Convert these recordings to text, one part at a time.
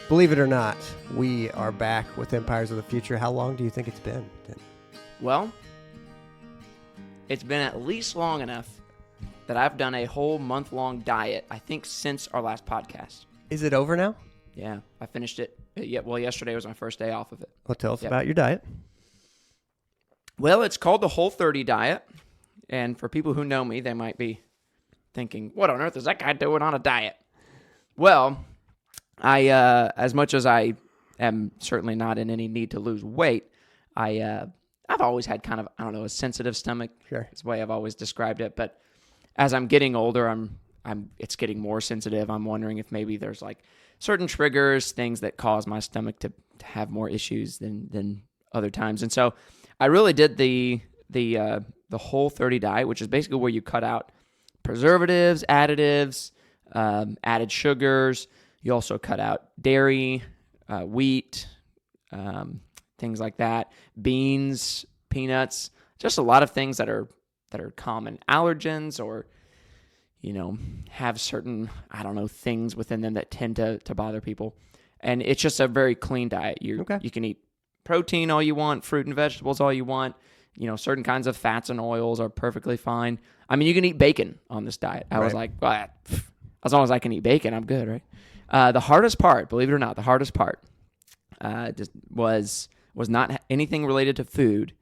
Believe it or not, we are back with Empires of the Future. How long do you think it's been? Well, it's been at least long enough that I've done a whole month-long diet, I think, since our last podcast. Is it over now? Yeah, I finished it. Well, yesterday was my first day off of it. Well, tell us about your diet. Well, it's called the Whole30 diet. And for people who know me, they might be thinking, what on earth is that guy doing on a diet? Well, I, as much as I am certainly not in any need to lose weight, I've always had kind of, a sensitive stomach. Sure. It's the way I've always described it. But as I'm getting older, it's getting more sensitive. I'm wondering if maybe there's like certain triggers, things that cause my stomach to have more issues than other times. And so I really did the Whole30 diet, which is basically where you cut out preservatives, additives, added sugars. You also cut out dairy, wheat, things like that, beans, peanuts, just a lot of things that are common allergens or, have certain, things within them that tend to bother people. And it's just a very clean diet. You can eat protein all you want, fruit and vegetables all you want. Certain kinds of fats and oils are perfectly fine. I mean, you can eat bacon on this diet. I was like, well, as long as I can eat bacon, I'm good, right? The hardest part, believe it or not, just was not anything related to food.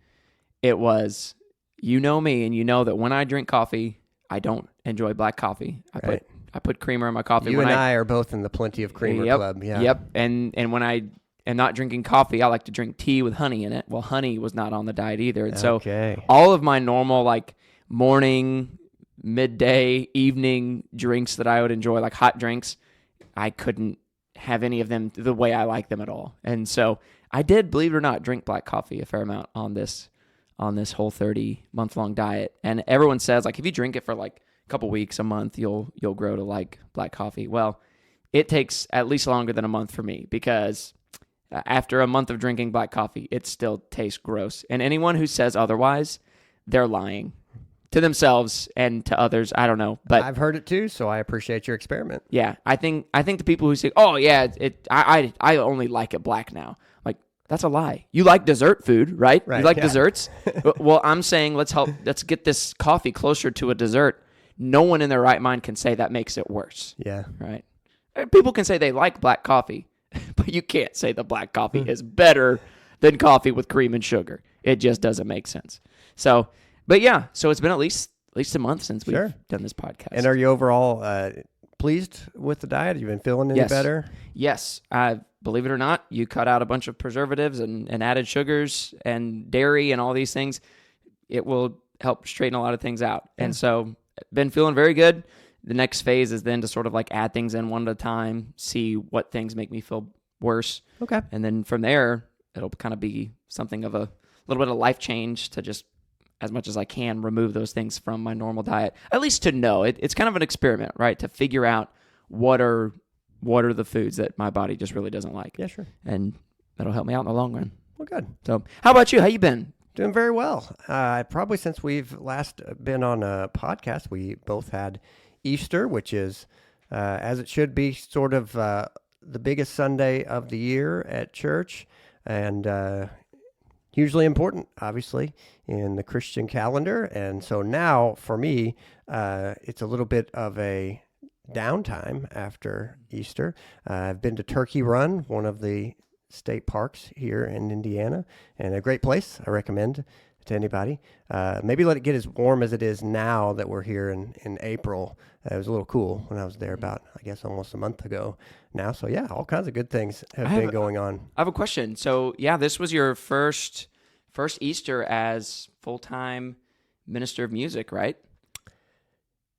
It was, me, and you know that when I drink coffee, I don't enjoy black coffee. I put creamer in my coffee. You and I are both in the plenty of creamer club. Yeah. Yep. And when I am not drinking coffee, I like to drink tea with honey in it. Well, honey was not on the diet either. And so all of my normal like morning, midday, evening drinks that I would enjoy, like hot drinks, I couldn't have any of them the way I like them at all. And so I did, believe it or not, drink black coffee a fair amount on this Whole30 month-long diet. And everyone says, like, if you drink it for like a couple weeks, a month, you'll grow to like black coffee. Well, it takes at least longer than a month for me because after a month of drinking black coffee, it still tastes gross. And anyone who says otherwise, they're lying to themselves and to others. I don't know, but I've heard it too, so I appreciate your experiment. Yeah, I think the people who say, "Oh yeah, I only like it black now," like that's a lie. You like dessert food, right? You like desserts. Well, I'm saying let's get this coffee closer to a dessert. No one in their right mind can say that makes it worse. Yeah, right. People can say they like black coffee, but you can't say the black coffee is better than coffee with cream and sugar. It just doesn't make sense. So. But yeah, so it's been at least a month since we've done this podcast. And are you overall pleased with the diet? Have you been feeling any better? Yes. Believe it or not, you cut out a bunch of preservatives and added sugars and dairy and all these things. It will help straighten a lot of things out. Yeah. And so been feeling very good. The next phase is then to sort of like add things in one at a time, see what things make me feel worse. Okay. And then from there, it'll kind of be something of a little bit of life change to just as much as I can remove those things from my normal diet, at least to know. It's kind of an experiment, right? To figure out what are the foods that my body just really doesn't like. Yeah, sure. And that'll help me out in the long run. Well, good. So how about you? How you been? Doing very well. Probably since we've last been on a podcast, we both had Easter, which is, as it should be, sort of the biggest Sunday of the year at church. And hugely important, obviously, in the Christian calendar. And so now, for me, it's a little bit of a downtime after Easter. I've been to Turkey Run, one of the state parks here in Indiana, and a great place. I recommend to anybody. Maybe let it get as warm as it is now that we're here in April. It was a little cool when I was there about, I guess, almost a month ago now. So yeah, all kinds of good things have been going on. I have a question. So yeah, this was your first Easter as full-time minister of music, right?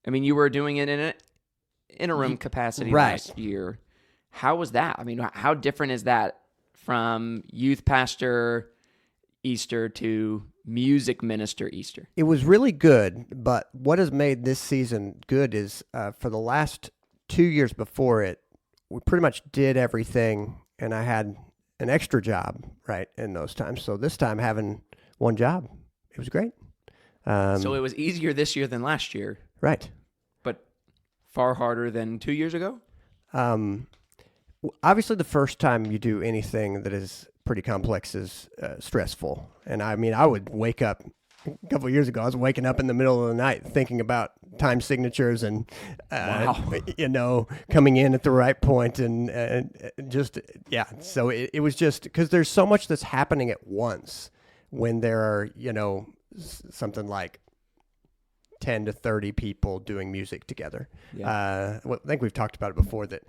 I mean, you were doing it in an interim capacity last year. How was that? I mean, how different is that from youth pastor Easter to music minister Easter? It was really good, but what has made this season good is for the last 2 years before it, we pretty much did everything, and I had an extra job, right, in those times. So this time having one job, it was great. So it was easier this year than last year. Right. But far harder than 2 years ago? Obviously, the first time you do anything that is pretty complex is stressful. And I mean, I would wake up a couple of years ago. I was waking up in the middle of the night thinking about time signatures and, coming in at the right point and just, yeah. So it was just because there's so much that's happening at once when there are, something like 10 to 30 people doing music together. Yeah. I think we've talked about it before that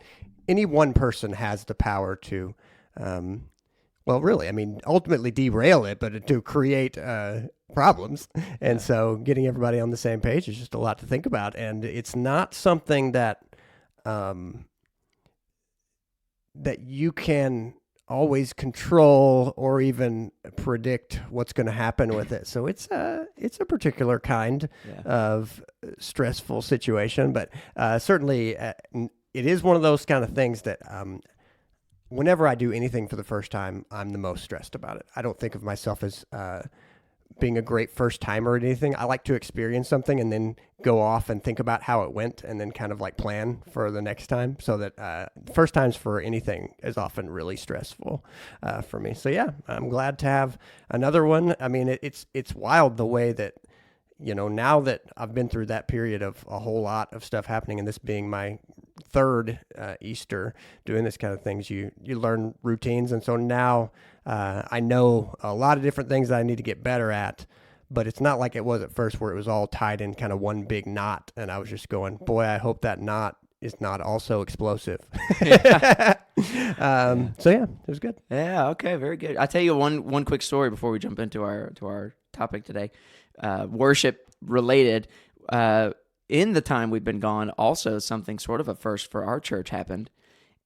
any one person has the power to, ultimately derail it, but to create problems. And so getting everybody on the same page is just a lot to think about. And it's not something that that you can always control or even predict what's going to happen with it. So it's a particular kind of stressful situation, but certainly it is one of those kind of things that whenever I do anything for the first time, I'm the most stressed about it. I don't think of myself as being a great first timer or anything. I like to experience something and then go off and think about how it went and then kind of like plan for the next time, so that first times for anything is often really stressful for me. So yeah, I'm glad to have another one. I mean, it's wild the way that, now that I've been through that period of a whole lot of stuff happening and this being my third Easter doing this kind of things, you learn routines. And so now I know a lot of different things that I need to get better at, but it's not like it was at first where it was all tied in kind of one big knot. And I was just going, boy, I hope that knot is not also explosive. So yeah, it was good. Yeah. Okay. Very good. I'll tell you one quick story before we jump into our topic today. Worship related. In the time we've been gone, also something sort of a first for our church happened,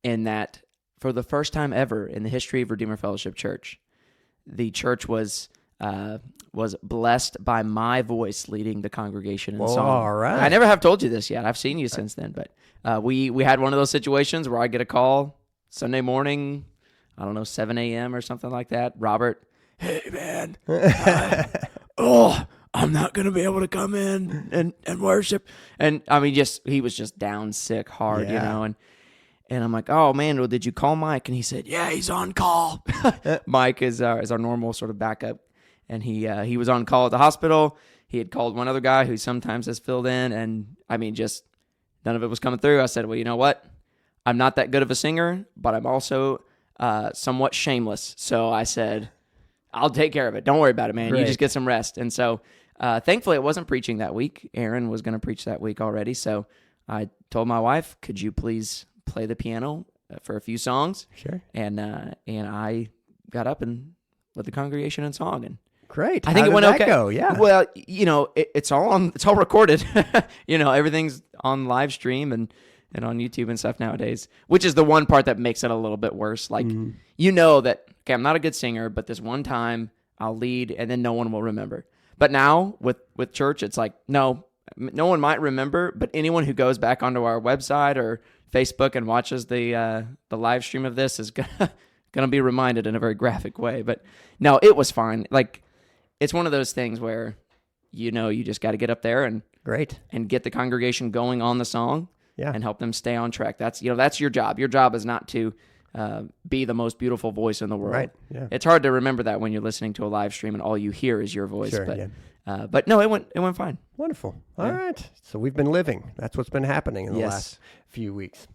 in that for the first time ever in the history of Redeemer Fellowship Church, the church was blessed by my voice leading the congregation in song. All right. I never have told you this yet. I've seen you since then, but we had one of those situations where I get a call Sunday morning, 7 a.m. or something like that. Robert, hey man, I'm not going to be able to come in and worship. And I mean, he was just down sick hard, and I'm like, oh man, well, did you call Mike? And he said, yeah, he's on call. Mike is our normal sort of backup. And he was on call at the hospital. He had called one other guy who sometimes has filled in. And I mean, just none of it was coming through. I said, well, you know what? I'm not that good of a singer, but I'm also somewhat shameless. So I said, I'll take care of it. Don't worry about it, man. Great. You just get some rest. And so thankfully, I wasn't preaching that week. Aaron was going to preach that week already. So I told my wife, could you please play the piano for a few songs? Sure. And I got up and led the congregation in song. And great. I think it went okay. Go? Yeah. Well, it's all recorded. Everything's on live stream and on YouTube and stuff nowadays, which is the one part that makes it a little bit worse. Like, that, okay, I'm not a good singer, but this one time I'll lead and then no one will remember. But now with church, it's like, no one might remember, but anyone who goes back onto our website or Facebook and watches the live stream of this is gonna be reminded in a very graphic way. But no, it was fine. Like, it's one of those things where, you just got to get up there and great and get the congregation going on the song. Yeah. And help them stay on track. That's your job. Your job is not to be the most beautiful voice in the world. Right. Yeah. It's hard to remember that when you're listening to a live stream and all you hear is your voice. Sure, but no, it went fine. Wonderful. All right. So we've been living. That's what's been happening in the last few weeks.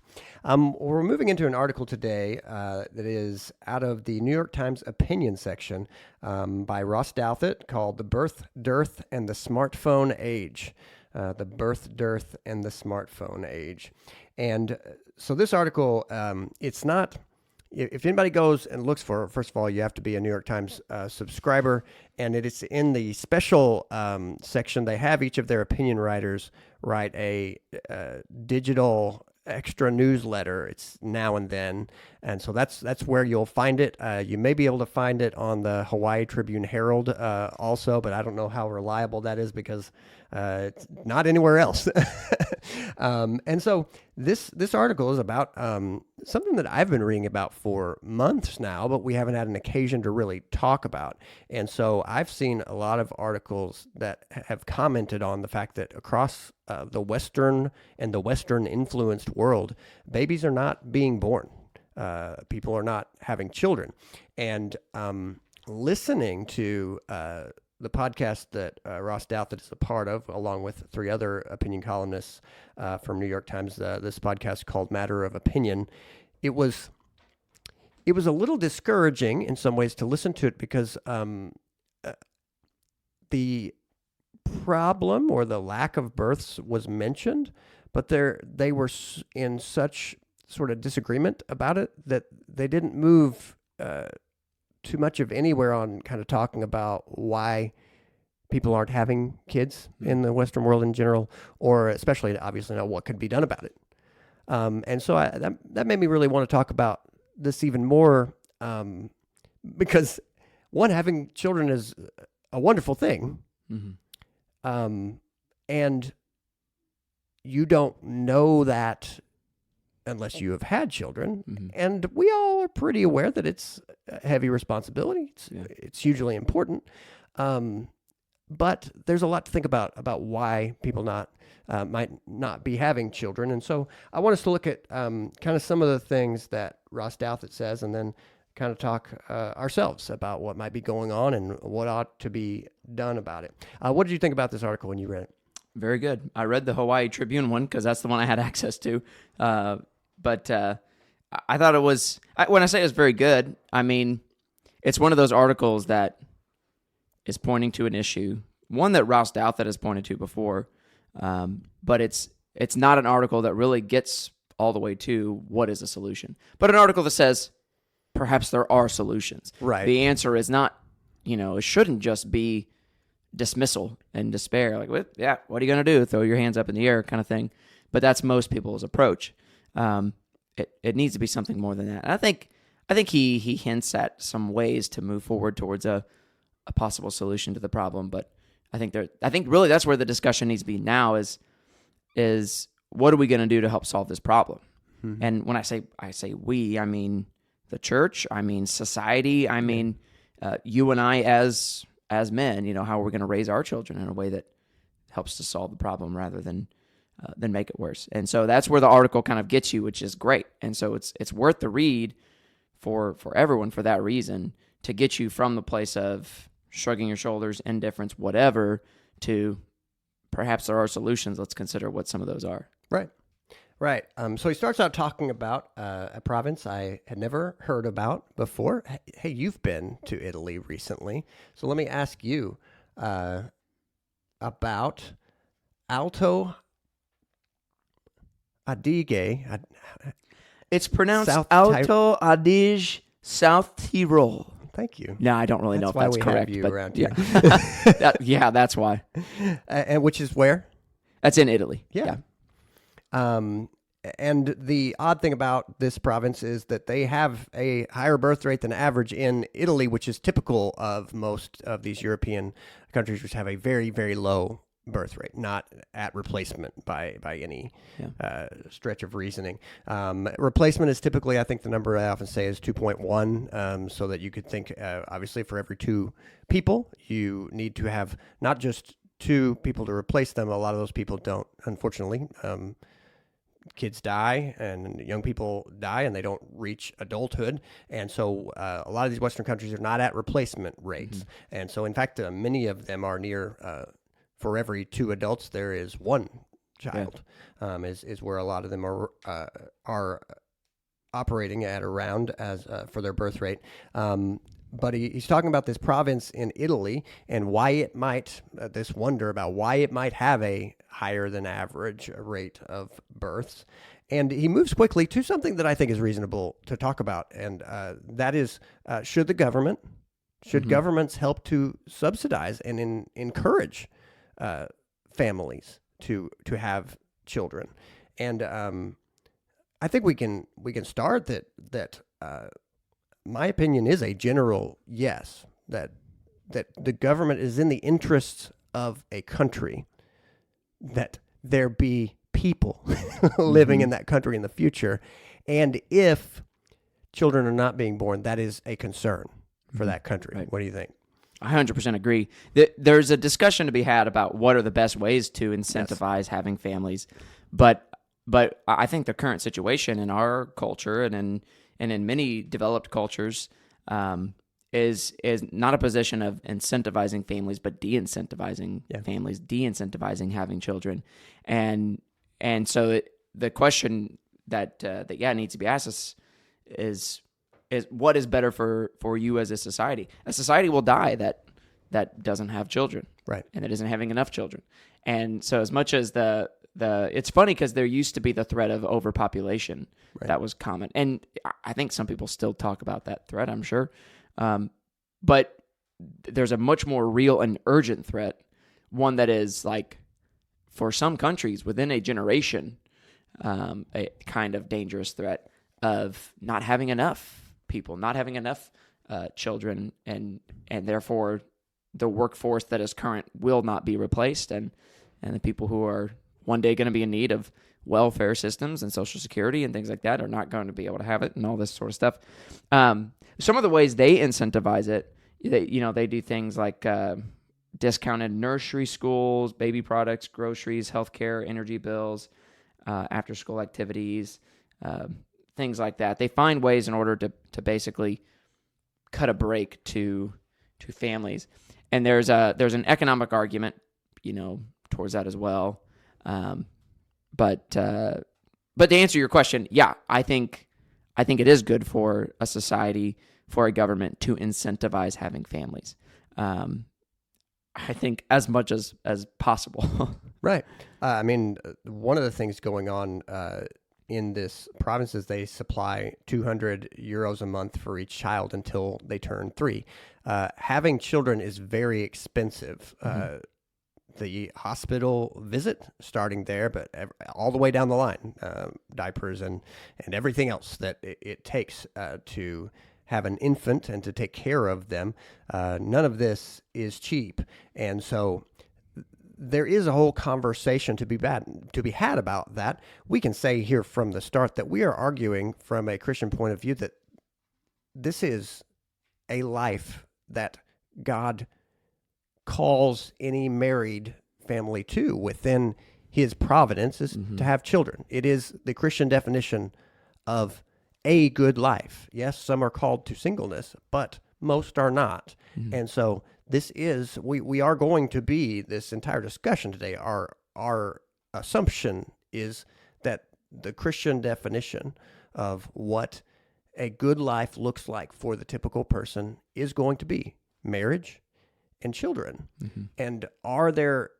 We're moving into an article today that is out of the New York Times opinion section by Ross Douthat, called "The Birth Dearth and the Smartphone Age." The birth dearth and the smartphone age. And so this article, it's not, if anybody goes and looks for it, first of all, you have to be a New York Times subscriber, and it's in the special section. They have each of their opinion writers write a digital extra newsletter. It's now and then, and so that's where you'll find it. You may be able to find it on the Hawaii Tribune Herald also, but I don't know how reliable that is because it's not anywhere else. And so this article is about something that I've been reading about for months now, but we haven't had an occasion to really talk about. And so I've seen a lot of articles that have commented on the fact that across the Western and the Western influenced world, babies are not being born. people are not having children. And listening to the podcast that Ross Douthat is a part of, along with 3 other opinion columnists from New York Times, this podcast called Matter of Opinion, it was a little discouraging in some ways to listen to it because the problem or the lack of births was mentioned, but they were in such sort of disagreement about it that they didn't move too much of anywhere on kind of talking about why people aren't having kids in the Western world in general, or especially obviously not what could be done about it. And so that made me really want to talk about this even more, because one, having children is a wonderful thing. And you don't know that unless you have had children. And we all are pretty aware that it's a heavy responsibility. It's hugely important. But there's a lot to think about why people might not be having children. And so I want us to look at kind of some of the things that Ross Douthat says, and then kind of talk ourselves about what might be going on and what ought to be done about it. What did you think about this article when you read it? Very good. I read the Hawaii Tribune one because that's the one I had access to. But I thought it was, when I say it was very good, I mean, it's one of those articles that is pointing to an issue, one that Ross Douthat has pointed to before, but it's not an article that really gets all the way to what is a solution, but an article that says perhaps there are solutions. Right. The answer is not, it shouldn't just be dismissal and despair. Like, what are you going to do? Throw your hands up in the air kind of thing. But that's most people's approach. It needs to be something more than that. And I think he hints at some ways to move forward towards a possible solution to the problem. But I think really that's where the discussion needs to be now is what are we going to do to help solve this problem? Mm-hmm. And when I say we, I mean the church, I mean society, I mean you and I as men, how are we going to raise our children in a way that helps to solve the problem rather than make it worse. And so that's where the article kind of gets you, which is great. And so it's worth the read for everyone for that reason, to get you from the place of shrugging your shoulders, indifference, whatever, to perhaps there are solutions. Let's consider what some of those are. Right. So he starts out talking about a province I had never heard about before. Hey, you've been to Italy recently. So let me ask you about Alto Adige. It's pronounced Alto Adige, South Tyrol. Thank you. No, I don't really know if that's correct. Have you around here. That's why. And which is where? That's in Italy. Yeah. And the odd thing about this province is that they have a higher birth rate than average in Italy, which is typical of most of these European countries, which have a very, very low birth rate, not at replacement by any stretch of reasoning. Replacement is typically, I think the number I often say is 2.1, so that you could think, obviously, for every 2 people, you need to have not just 2 people to replace them. A lot of those people don't, unfortunately. Kids die and young people die and they don't reach adulthood. And so a lot of these Western countries are not at replacement rates. Mm-hmm. And so, in fact, many of them are near, for every 2 adults, there is 1 child, is where a lot of them are operating at around as for their birth rate. But he's talking about this province in Italy and why it might, this wonder about why it might have a higher than average rate of births. And he moves quickly to something that I think is reasonable to talk about. And that is, should governments help to subsidize and encourage families to have children? And I think we can start that my opinion is a general yes, that the government is in the interests of a country, that there be people living in that country in the future. And if children are not being born, that is a concern for that country. Right. What do you think? I 100% agree. There's a discussion to be had about what are the best ways to incentivize having families. But I think the current situation in our culture and and in many developed cultures, is not a position of incentivizing families, but de-incentivizing families, de-incentivizing having children, and so the question that needs to be asked is what is better for you as a society? A society will die that doesn't have children, right, and that isn't having enough children. And so as much as it's funny because there used to be the threat of overpopulation that was common, and I think some people still talk about that threat, I'm sure, but there's a much more real and urgent threat, one that is like, for some countries within a generation, a kind of dangerous threat of not having enough people, not having enough children, and therefore the workforce that is current will not be replaced, and the people who are one day going to be in need of welfare systems and Social Security and things like that are not going to be able to have it, and all this sort of stuff. Some of the ways they incentivize it, they do things like discounted nursery schools, baby products, groceries, healthcare, energy bills, after-school activities, things like that. They find ways in order to basically cut a break to families. And there's an economic argument, towards that as well. But to answer your question, yeah, I think it is good for a society, for a government to incentivize having families. I think as much as possible. Right. I mean, one of the things going on in this province is they supply 200 euros a month for each child until they turn 3. Having children is very expensive. The hospital visit, starting there, but all the way down the line, diapers and everything else that it takes to have an infant and to take care of them. None of this is cheap. And so there is a whole conversation to be had about that. We can say here from the start that we are arguing from a Christian point of view that this is a life that God calls any married family to within his providence is to have children. It is the Christian definition of a good life. Yes, some are called to singleness, but most are not. And so this is, we are going to be, this entire discussion today, our assumption is that the Christian definition of what a good life looks like for the typical person is going to be marriage and children. And are there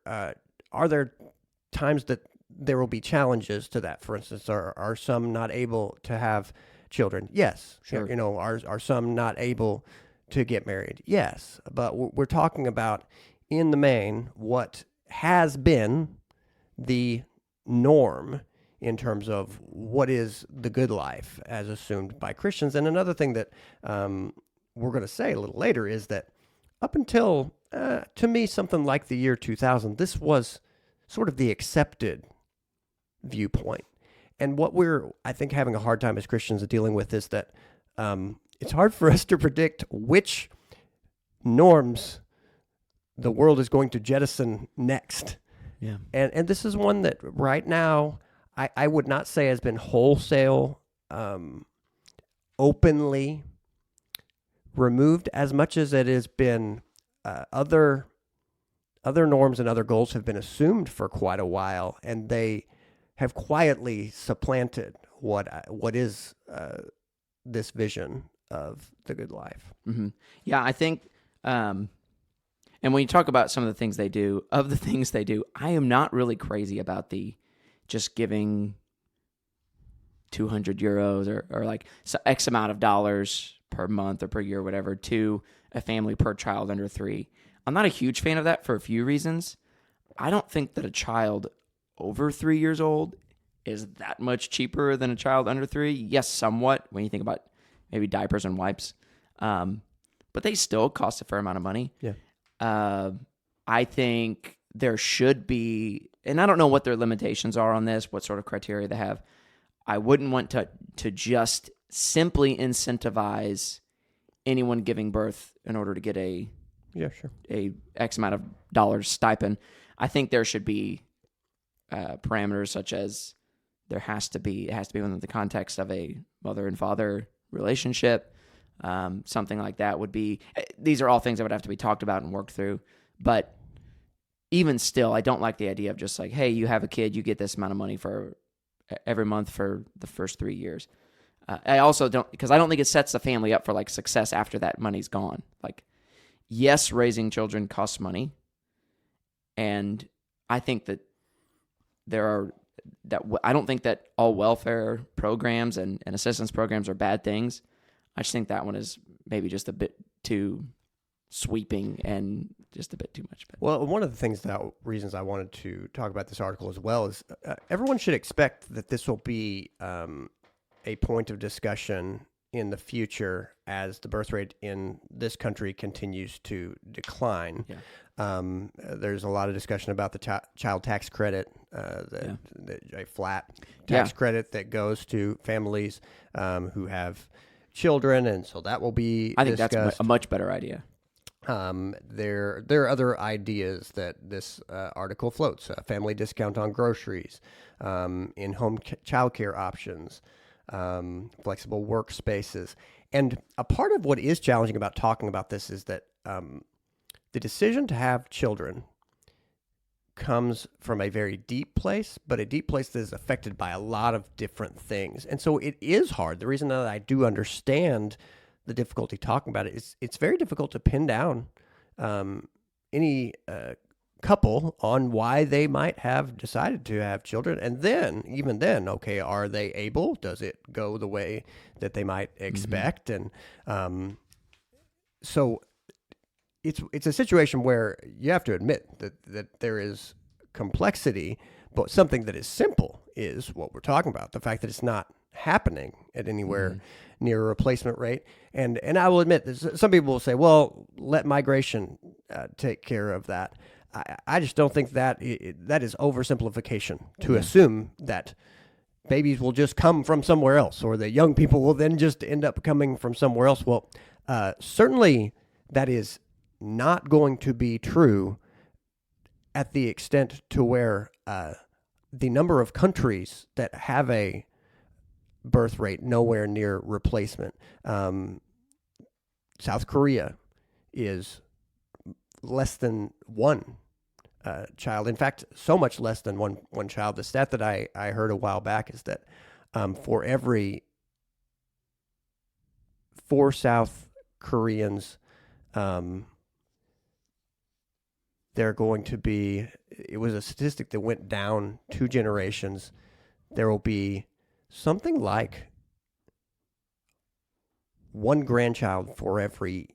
times that there will be challenges to that? For instance, are some not able to have children? Yes. Sure. Are some not able to get married? Yes. But we're talking about, in the main, what has been the norm in terms of what is the good life as assumed by Christians. And another thing that we're going to say a little later is that up until, to me, something like the year 2000, this was sort of the accepted viewpoint. And what we're, I think, having a hard time as Christians dealing with is that it's hard for us to predict which norms the world is going to jettison next. Yeah. And this is one that right now I would not say has been wholesale, openly removed as much as it has been other norms and other goals have been assumed for quite a while, and they have quietly supplanted what is this vision of the good life. Yeah, I think, and when you talk about some of the things they do, I am not really crazy about the just giving 200 euros or like X amount of dollars per month or per year or whatever to a family per child under 3. I'm not a huge fan of that for a few reasons. I don't think that a child over 3 years old is that much cheaper than a child under 3. Yes, somewhat when you think about maybe diapers and wipes. But they still cost a fair amount of money. Yeah. I think there should be, and I don't know what their limitations are on this, what sort of criteria they have. I wouldn't want to just simply incentivize anyone giving birth in order to get a X amount of dollars stipend. I think there should be parameters such as it has to be within the context of a mother and father relationship. Something like that would be, these are all things that would have to be talked about and worked through. But even still, I don't like the idea of just like, hey, you have a kid, you get this amount of money for every month for the first 3 years. I also don't, because I don't think it sets the family up for like success after that money's gone. Like, yes, raising children costs money. And I think that I don't think that all welfare programs and assistance programs are bad things. I just think that one is maybe just a bit too sweeping and just a bit too much. Well, one of the reasons I wanted to talk about this article as well is everyone should expect that this will be a point of discussion in the future as the birth rate in this country continues to decline. Yeah. There's a lot of discussion about the child tax credit, a flat tax credit that goes to families who have children, and so that will be I think discussed. That's a much better idea. There are other ideas that this article floats: a family discount on groceries, in-home childcare options, flexible workspaces. And a part of what is challenging about talking about this is that the decision to have children comes from a very deep place, but a deep place that is affected by a lot of different things. And so it is hard. The reason that I do understand the difficulty talking about it is it's very difficult to pin down any couple on why they might have decided to have children. And then, even then, okay, are they able? Does it go the way that they might expect? And so it's a situation where you have to admit that there is complexity, but something that is simple is what we're talking about. The fact that it's not happening at anywhere near a replacement rate. And I will admit, some people will say, well, let migration take care of that. I just don't think that that is oversimplification to assume that babies will just come from somewhere else, or that young people will then just end up coming from somewhere else. Well, certainly that is not going to be true at the extent to where the number of countries that have a birth rate nowhere near replacement. South Korea is less than one child. In fact, so much less than one child. The stat that I heard a while back is that for every 4 South Koreans, they're going to be, it was a statistic that went down 2 generations. There will be something like 1 grandchild for every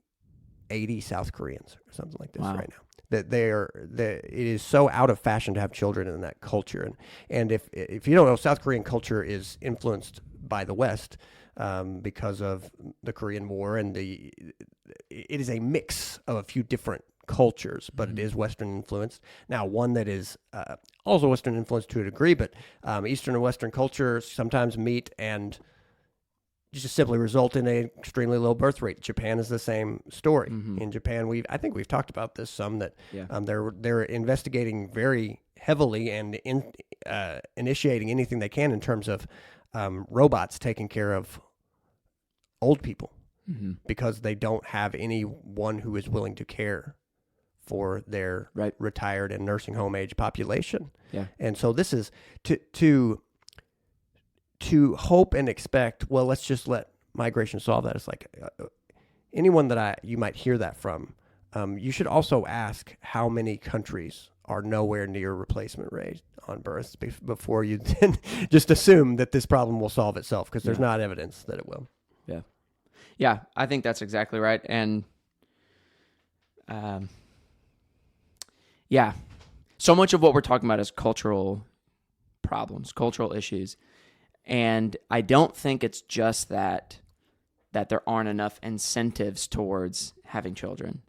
80 South Koreans or something like this right now. That it is so out of fashion to have children in that culture. And if you don't know, South Korean culture is influenced by the West because of the Korean War, and it is a mix of a few different cultures, but it is Western influenced. Now, one that is also Western influenced to a degree, but Eastern and Western culture sometimes meet and just simply result in an extremely low birth rate. Japan is the same story. In Japan, I think we've talked about this some, that they're investigating very heavily and initiating anything they can in terms of robots taking care of old people because they don't have anyone who is willing to care for their retired and nursing home age population. Yeah. And so this is to hope and expect, well, let's just let migration solve that. It's like anyone that you might hear that from, you should also ask how many countries are nowhere near replacement rate on births before you then just assume that this problem will solve itself, because there's not evidence that it will. Yeah. Yeah, I think that's exactly right. And so much of what we're talking about is cultural problems, cultural issues. And I don't think it's just that there aren't enough incentives towards having children.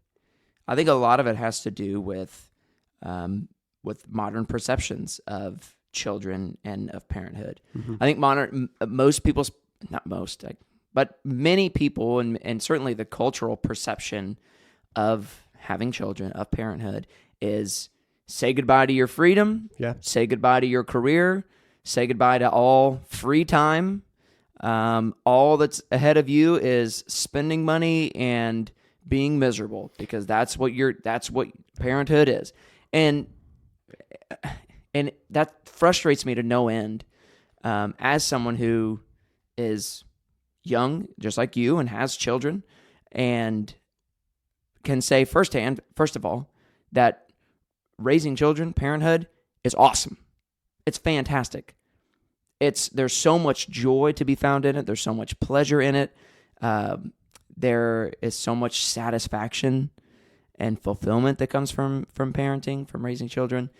I think a lot of it has to do with modern perceptions of children and of parenthood. I think but many people, and certainly the cultural perception of having children, of parenthood, is say goodbye to your freedom, say goodbye to your career, say goodbye to all free time, All that's ahead of you is spending money and being miserable, because that's what parenthood is. And that frustrates me to no end, as someone who is young, just like you, and has children, and can say firsthand, first of all, that raising children, parenthood, is awesome. It's fantastic. There's so much joy to be found in it. There's so much pleasure in it. There is so much satisfaction and fulfillment that comes from parenting, from raising children.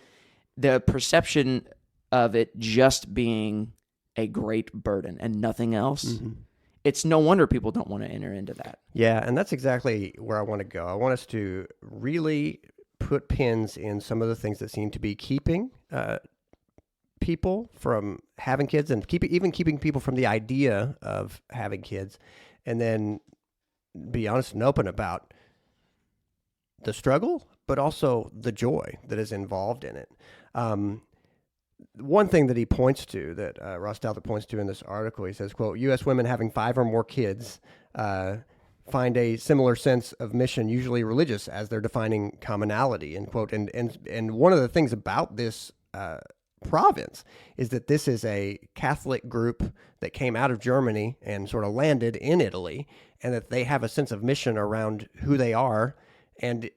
The perception of it just being a great burden and nothing else, it's no wonder people don't want to enter into that. Yeah, and that's exactly where I want to go. I want us to really put pins in some of the things that seem to be keeping people from having kids, and keeping people from the idea of having kids, and then be honest and open about the struggle, but also the joy that is involved in it. One thing that he points to, that Ross Douthat points to in this article, he says, quote, U.S. women having 5 or more kids find a similar sense of mission, usually religious, as their defining commonality, end quote. And one of the things about this province is that this is a Catholic group that came out of Germany and sort of landed in Italy, and that they have a sense of mission around who they are, and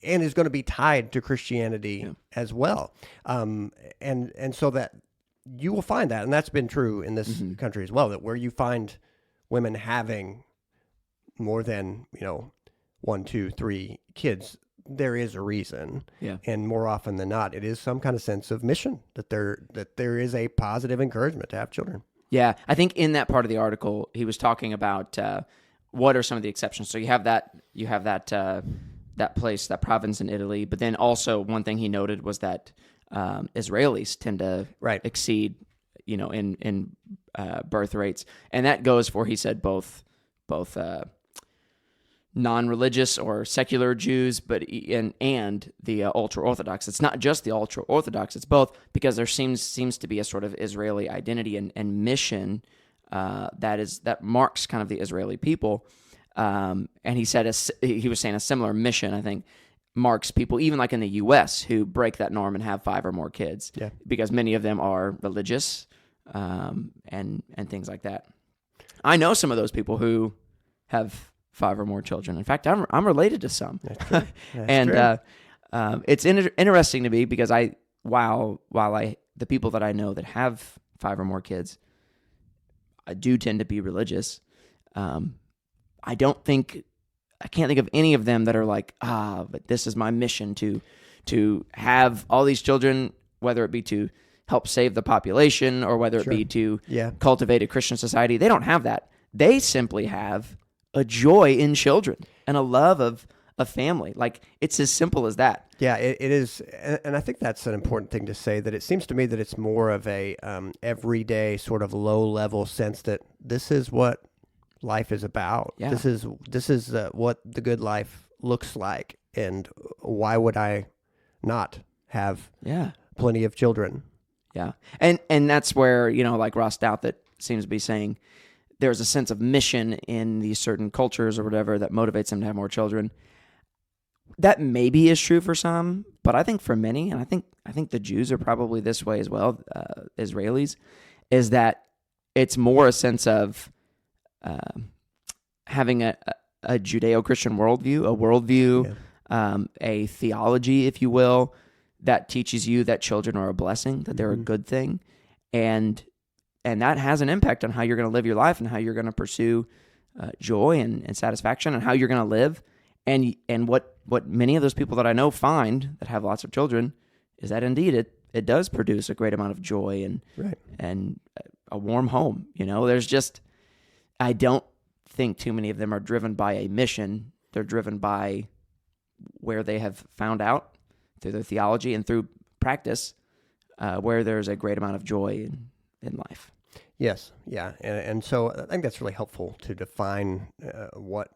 is going to be tied to Christianity as well. And so that you will find that, and that's been true in this country as well, that where you find women having more than, 1, 2, 3 kids, there is a reason. Yeah. And more often than not, it is some kind of sense of mission, that there is a positive encouragement to have children. Yeah. I think in that part of the article, he was talking about what are some of the exceptions. So you have that place, that province in Italy, but then also one thing he noted was that Israelis tend to exceed, in birth rates, and that goes for, he said, both non-religious or secular Jews, but and the ultra-Orthodox. It's not just the ultra-Orthodox; it's both, because there seems to be a sort of Israeli identity and mission that marks kind of the Israeli people. And he said he was saying a similar mission, I think, marks people even like in the U.S. who break that norm and have 5 or more kids, because many of them are religious and things like that. I know some of those people who have 5 or more children. In fact, I'm related to some. That's true. And true. It's interesting to me, because the people that I know that have 5 or more kids, I do tend to be religious. I can't think of any of them that are like, but this is my mission to have all these children, whether it be to help save the population or whether it be to cultivate a Christian society. They don't have that. They simply have a joy in children and a love of a family. Like, it's as simple as that. Yeah, it is. And I think that's an important thing to say, that it seems to me that it's more of a everyday sort of low level sense that this is what life is about. Yeah. This is what the good life looks like, and why would I not have plenty of children? Yeah, and that's where, like Ross Douthat seems to be saying, there's a sense of mission in these certain cultures or whatever that motivates them to have more children. That maybe is true for some, but I think for many, and I think the Jews are probably this way as well, Israelis, is that it's more a sense of having a Judeo-Christian worldview, a theology, if you will, that teaches you that children are a blessing, that they're a good thing, and that has an impact on how you're going to live your life and how you're going to pursue joy and satisfaction, and how you're going to live. And what many of those people that I know find that have lots of children is that indeed it does produce a great amount of joy and a warm home. There's just, I don't think too many of them are driven by a mission. They're driven by where they have found out through their theology and through practice, where there's a great amount of joy in life. Yes, yeah, and so I think that's really helpful to define what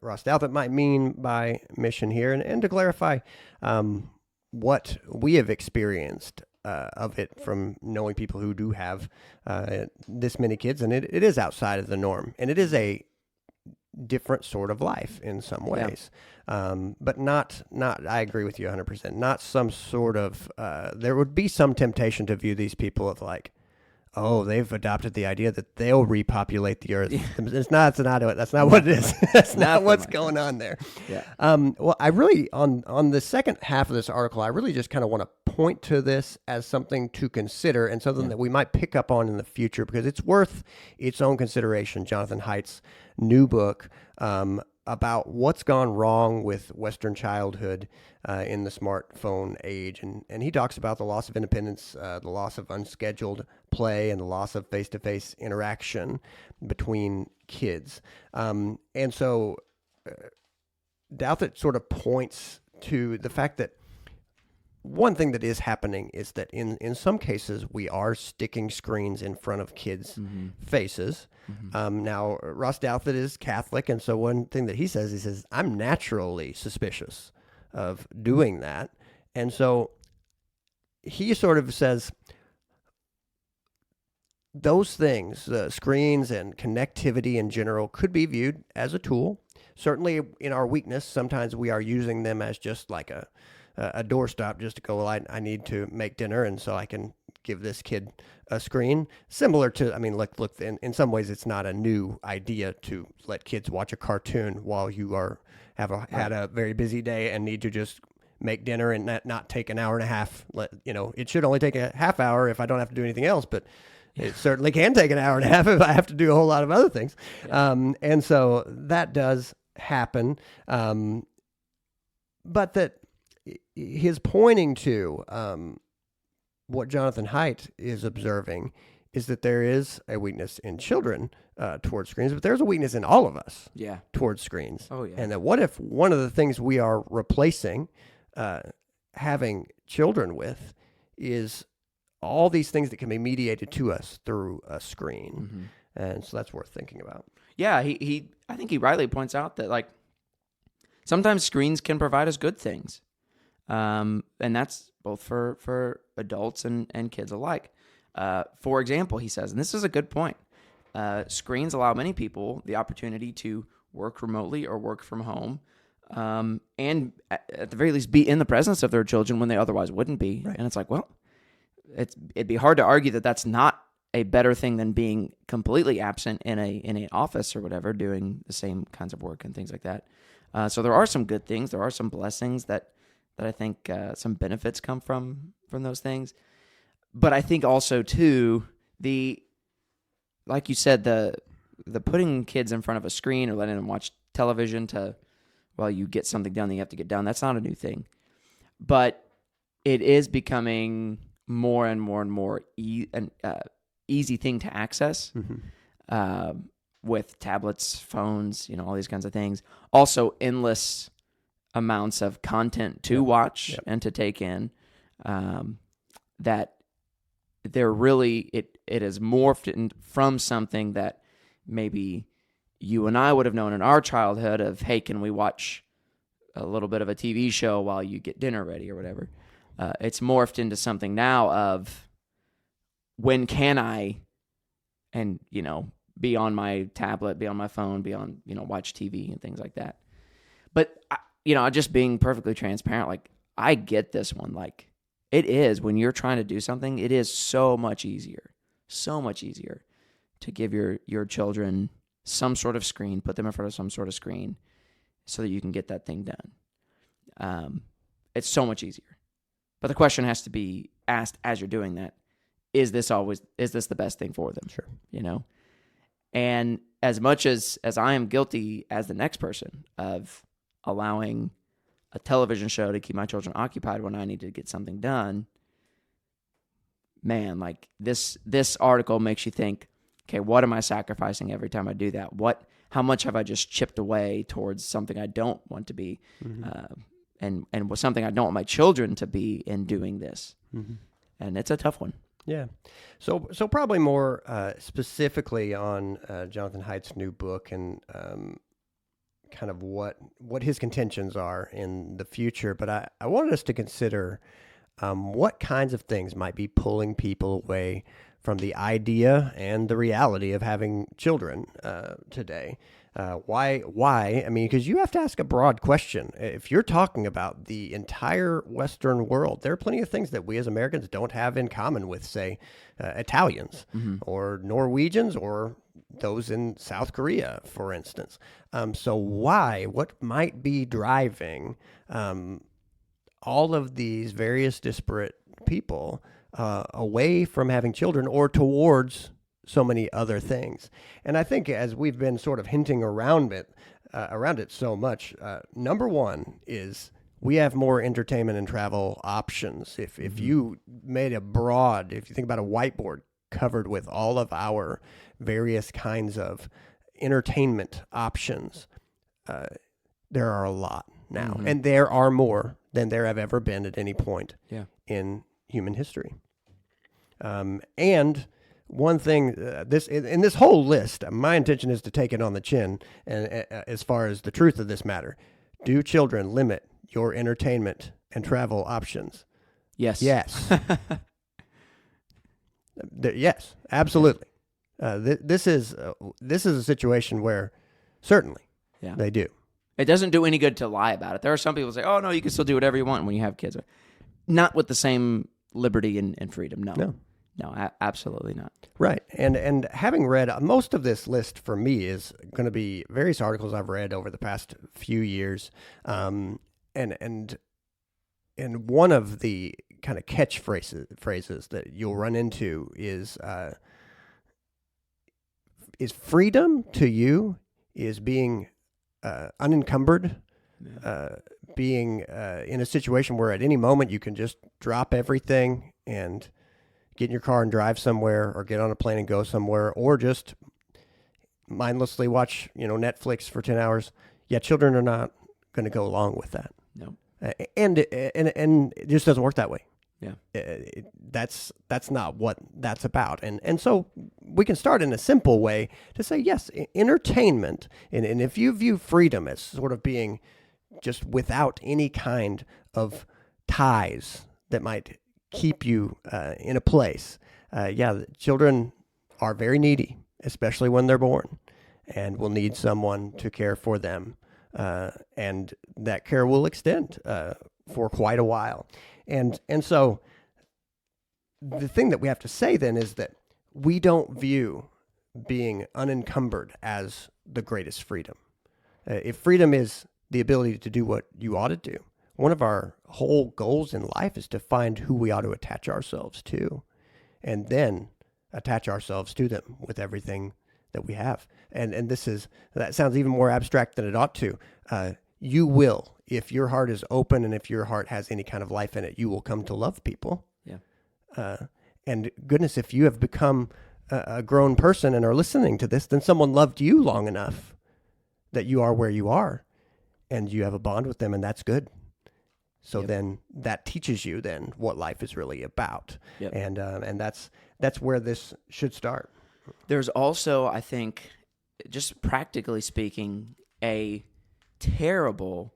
Ross Douthat might mean by mission here, and to clarify what we have experienced of it from knowing people who do have this many kids, and it is outside of the norm, and it is a different sort of life in some ways, but not. I agree with you 100%. Not some sort of. There would be some temptation to view these people of like, oh, they've adopted the idea that they'll repopulate the earth. It's not. That's not what it is. That's not what's going on there. Yeah. Well, I really on the second half of this article, I really just kind of want to point to this as something to consider and something that we might pick up on in the future because it's worth its own consideration. Jonathan Haidt's new book about what's gone wrong with Western childhood in the smartphone age. And he talks about the loss of independence, the loss of unscheduled play, and the loss of face-to-face interaction between kids. And so Douthat sort of points to the fact that one thing that is happening is that in some cases we are sticking screens in front of kids' faces. Now, Ross Douthat is Catholic, and so one thing that he says, I'm naturally suspicious of doing that. And so he sort of says those things, the screens and connectivity in general, could be viewed as a tool. Certainly in our weakness, sometimes we are using them as just like a doorstop just to go, well, I need to make dinner, and so I can give this kid a screen. Similar to, I mean, look, in some ways it's not a new idea to let kids watch a cartoon while you had a very busy day and need to just make dinner and not take an hour and a half. It should only take a half hour if I don't have to do anything else, but it certainly can take an hour and a half if I have to do a whole lot of other things. And so that does happen. But that his pointing to what Jonathan Haidt is observing is that there is a weakness in children towards screens, but there's a weakness in all of us towards screens. Oh, yeah. And that what if one of the things we are replacing having children with is all these things that can be mediated to us through a screen. And so that's worth thinking about. Yeah, I think he rightly points out that like sometimes screens can provide us good things. And that's both for adults and kids alike. For example, he says, and this is a good point, screens allow many people the opportunity to work remotely or work from home, and at the very least be in the presence of their children when they otherwise wouldn't be. Right. And it's like, well, it'd be hard to argue that that's not a better thing than being completely absent in an office or whatever, doing the same kinds of work and things like that. So there are some good things. There are some blessings that I think some benefits come from those things. But I think also too, like you said, the putting kids in front of a screen or letting them watch television while you get something done that you have to get done, that's not a new thing. But it is becoming more and more and more easy thing to access with tablets, phones, all these kinds of things. Also, endless amounts of content to watch and to take in, that they're really, it has morphed from something that maybe you and I would have known in our childhood of, hey, can we watch a little bit of a TV show while you get dinner ready or whatever. It's morphed into something now of when can I, and, be on my tablet, be on my phone, be on, watch TV and things like that. But, just being perfectly transparent, like, I get this one. Like, it is, when you're trying to do something, it is so much easier to give your children some sort of screen, put them in front of some sort of screen so that you can get that thing done. It's so much easier. But the question has to be asked as you're doing that, is this the best thing for them? Sure. And as much as I am guilty as the next person of allowing a television show to keep my children occupied when I need to get something done, man, like this article makes you think, okay, what am I sacrificing every time I do that? How much have I just chipped away towards something I don't want to be, and something I don't want my children to be in doing this? And it's a tough one. Yeah. So probably more specifically on Jonathan Haidt's new book and kind of what his contentions are in the future. But I wanted us to consider what kinds of things might be pulling people away from the idea and the reality of having children today? Why? I mean, because you have to ask a broad question. If you're talking about the entire Western world, there are plenty of things that we as Americans don't have in common with, say, Italians or Norwegians or those in South Korea, for instance. So why? What might be driving all of these various disparate people away from having children or towards so many other things? And I think as we've been sort of hinting around it so much, number one is we have more entertainment and travel options. If you made if you think about a whiteboard covered with all of our various kinds of entertainment options, there are a lot now, and there are more than there have ever been at any point in human history. And one thing, in this whole list, my intention is to take it on the chin. And as far as the truth of this matter, do children limit your entertainment and travel options? Yes. Yes. Yes, absolutely. This is a situation where certainly they do. It doesn't do any good to lie about it. There are some people who say, "Oh no, you can still do whatever you want when you have kids." Not with the same liberty and freedom. No, absolutely not. Right. And having read most of this list for me is going to be various articles I've read over the past few years. And one of the kind of phrases that you'll run into is freedom to you is being unencumbered, being in a situation where at any moment you can just drop everything and get in your car and drive somewhere, or get on a plane and go somewhere, or just mindlessly watch, Netflix for 10 hours. Yeah, children are not going to go along with that. No. And it just doesn't work that way. Yeah. That's not what that's about. And so we can start in a simple way to say, yes, entertainment, and if you view freedom as sort of being just without any kind of ties that might keep you in a place. Children are very needy, especially when they're born, and will need someone to care for them. And that care will extend for quite a while. And so the thing that we have to say then is that we don't view being unencumbered as the greatest freedom. If freedom is the ability to do what you ought to do, one of our whole goals in life is to find who we ought to attach ourselves to, and then attach ourselves to them with everything that we have. And that sounds even more abstract than it ought to. You will, if your heart is open and if your heart has any kind of life in it, you will come to love people. Yeah. And goodness, if you have become a grown person and are listening to this, then someone loved you long enough that you are where you are, and you have a bond with them, and that's good. So then that teaches you then what life is really about. Yep. And that's where this should start. There's also, I think, just practically speaking, a terrible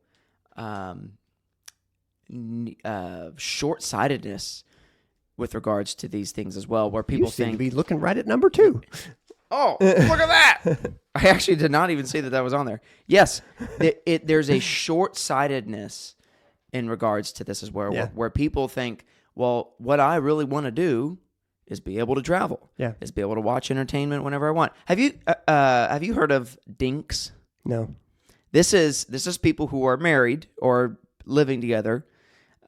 short-sightedness with regards to these things as well, where people seem think to be looking right at number 2. Oh, look at that! I actually did not even see that was on there. Yes, there's a short-sightedness in regards to this as well, where people think, well, what I really want to do is be able to travel. Yeah. Is be able to watch entertainment whenever I want. Have you heard of dinks? No. This is people who are married or living together.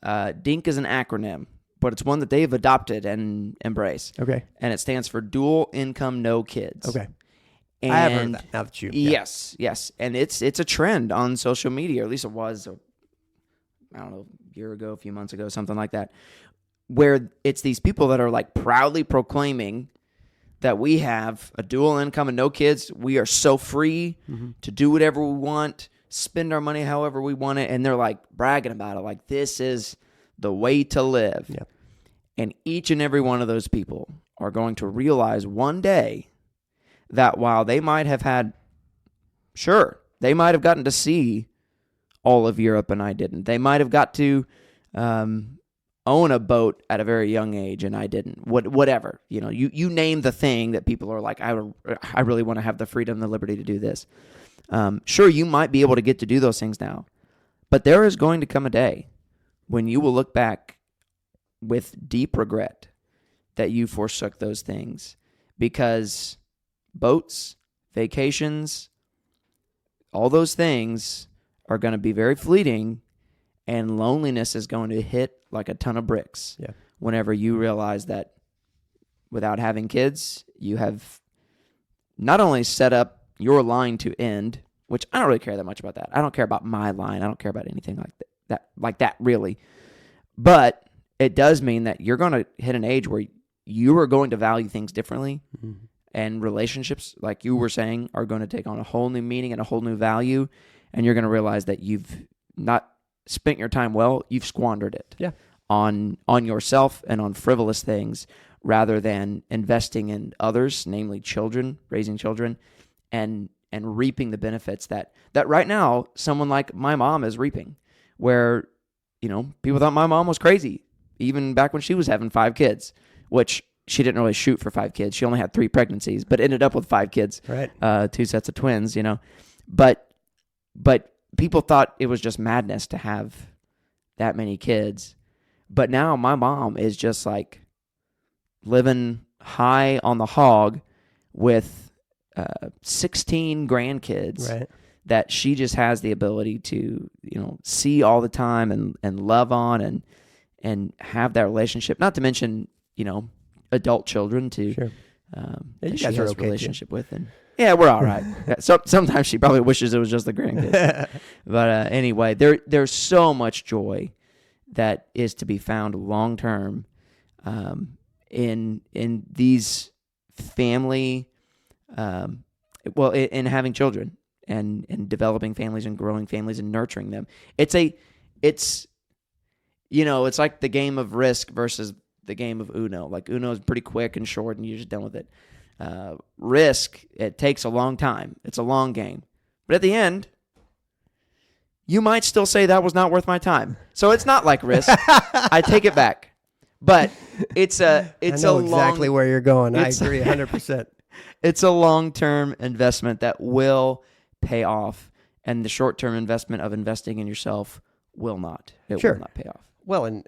DINK is an acronym, but it's one that they've adopted and embrace. Okay. And it stands for dual income, no kids. Okay. And I have heard that. Now that you. Yes. And it's a trend on social media, or at least it was, I don't know, a year ago, a few months ago, something like that, where it's these people that are like proudly proclaiming that we have a dual income and no kids. We are so free to do whatever we want, spend our money however we want it. And they're like bragging about it. Like, this is the way to live. Yep. And each and every one of those people are going to realize one day that while they might have they might have gotten to see all of Europe and I didn't. They might have got to own a boat at a very young age and I didn't. Whatever. You name the thing that people are like, I really want to have the freedom, the liberty to do this. Sure, you might be able to get to do those things now, but there is going to come a day when you will look back with deep regret that you forsook those things, because boats, vacations, all those things are going to be very fleeting, and loneliness is going to hit like a ton of bricks whenever you realize that without having kids, you have not only set up your line to end, which I don't really care that much about that. I don't care about my line. I don't care about anything like that really. But it does mean that you're going to hit an age where you are going to value things differently, and relationships, like you were saying, are going to take on a whole new meaning and a whole new value, and you're going to realize that you've not spent your time well, you've squandered it on yourself and on frivolous things rather than investing in others, namely children, raising children, and reaping the benefits that right now someone like my mom is reaping, where people thought my mom was crazy even back when she was having 5 kids, which she didn't really shoot for 5 kids. She only had 3 pregnancies, but ended up with 5 kids, right? 2 sets of twins, but people thought it was just madness to have that many kids. But now my mom is just like living high on the hog with 16 grandkids, Right. that she just has the ability to, see all the time and love on and have that relationship. Not to mention, adult children too. Sure. That she guys are has a okay relationship with. And yeah, we're all right. So sometimes she probably wishes it was just the grandkids. But anyway, there's so much joy that is to be found long term in these family, in having children and developing families and growing families and nurturing them. It's like the game of Risk versus the game of Uno. Like Uno is pretty quick and short and you're just done with it. Risk, it takes a long time. It's a long game. But at the end, you might still say that was not worth my time. So it's not like Risk. I take it back. But it's a exactly where you're going. I agree 100%. It's a long-term investment that will pay off, and the short-term investment of investing in yourself will not. It will not pay off. Well, and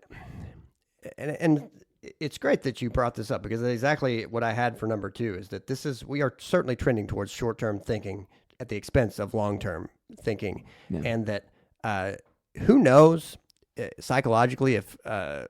it's great that you brought this up, because that's exactly what I had for number 2 is that we are certainly trending towards short-term thinking at the expense of long-term thinking. Yeah. And that who knows psychologically if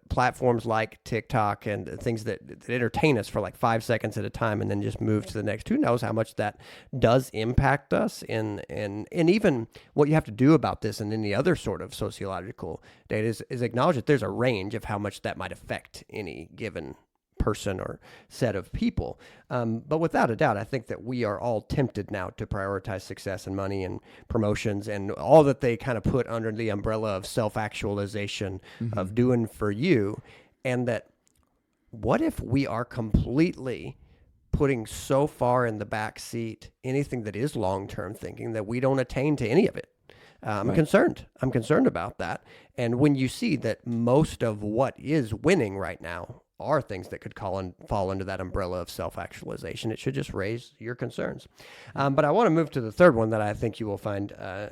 platforms like TikTok and things that entertain us for like 5 seconds at a time and then just move to the next, who knows how much that does impact us and even what you have to do about this and any other sort of sociological data is acknowledge that there's a range of how much that might affect any given person or set of people. But without a doubt, I think that we are all tempted now to prioritize success and money and promotions and all that they kind of put under the umbrella of self-actualization, of doing for you. And that what if we are completely putting so far in the back seat anything that is long-term thinking that we don't attain to any of it? I'm concerned. I'm concerned about that. And when you see that most of what is winning right now are things that could fall under that umbrella of self-actualization, it should just raise your concerns. But I want to move to the third one that I think you will find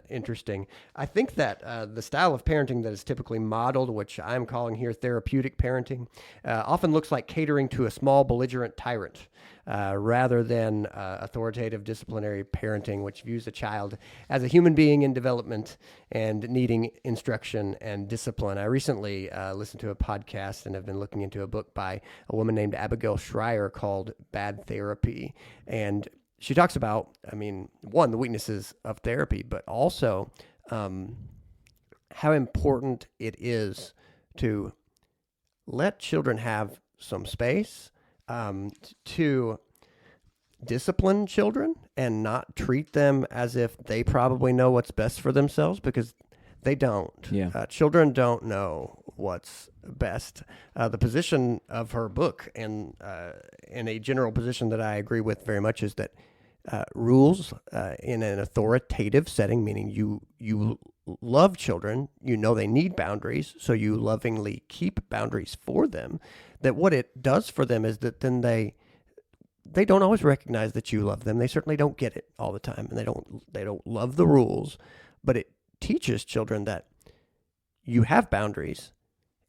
interesting. I think that the style of parenting that is typically modeled, which I'm calling here therapeutic parenting, often looks like catering to a small belligerent tyrant rather than authoritative disciplinary parenting, which views a child as a human being in development and needing instruction and discipline. I recently listened to a podcast and have been looking into a book by a woman named Abigail Schreier called Bad Therapy. And she talks about, one, the weaknesses of therapy, but also how important it is to let children have some space, to discipline children and not treat them as if they probably know what's best for themselves, because they don't. Yeah. Children don't know what's best. The position of her book and a general position that I agree with very much is that rules in an authoritative setting, meaning you love children, you know they need boundaries, so you lovingly keep boundaries for them, that what it does for them is that then they don't always recognize that you love them. They certainly don't get it all the time, and they don't love the rules, but it teaches children that you have boundaries,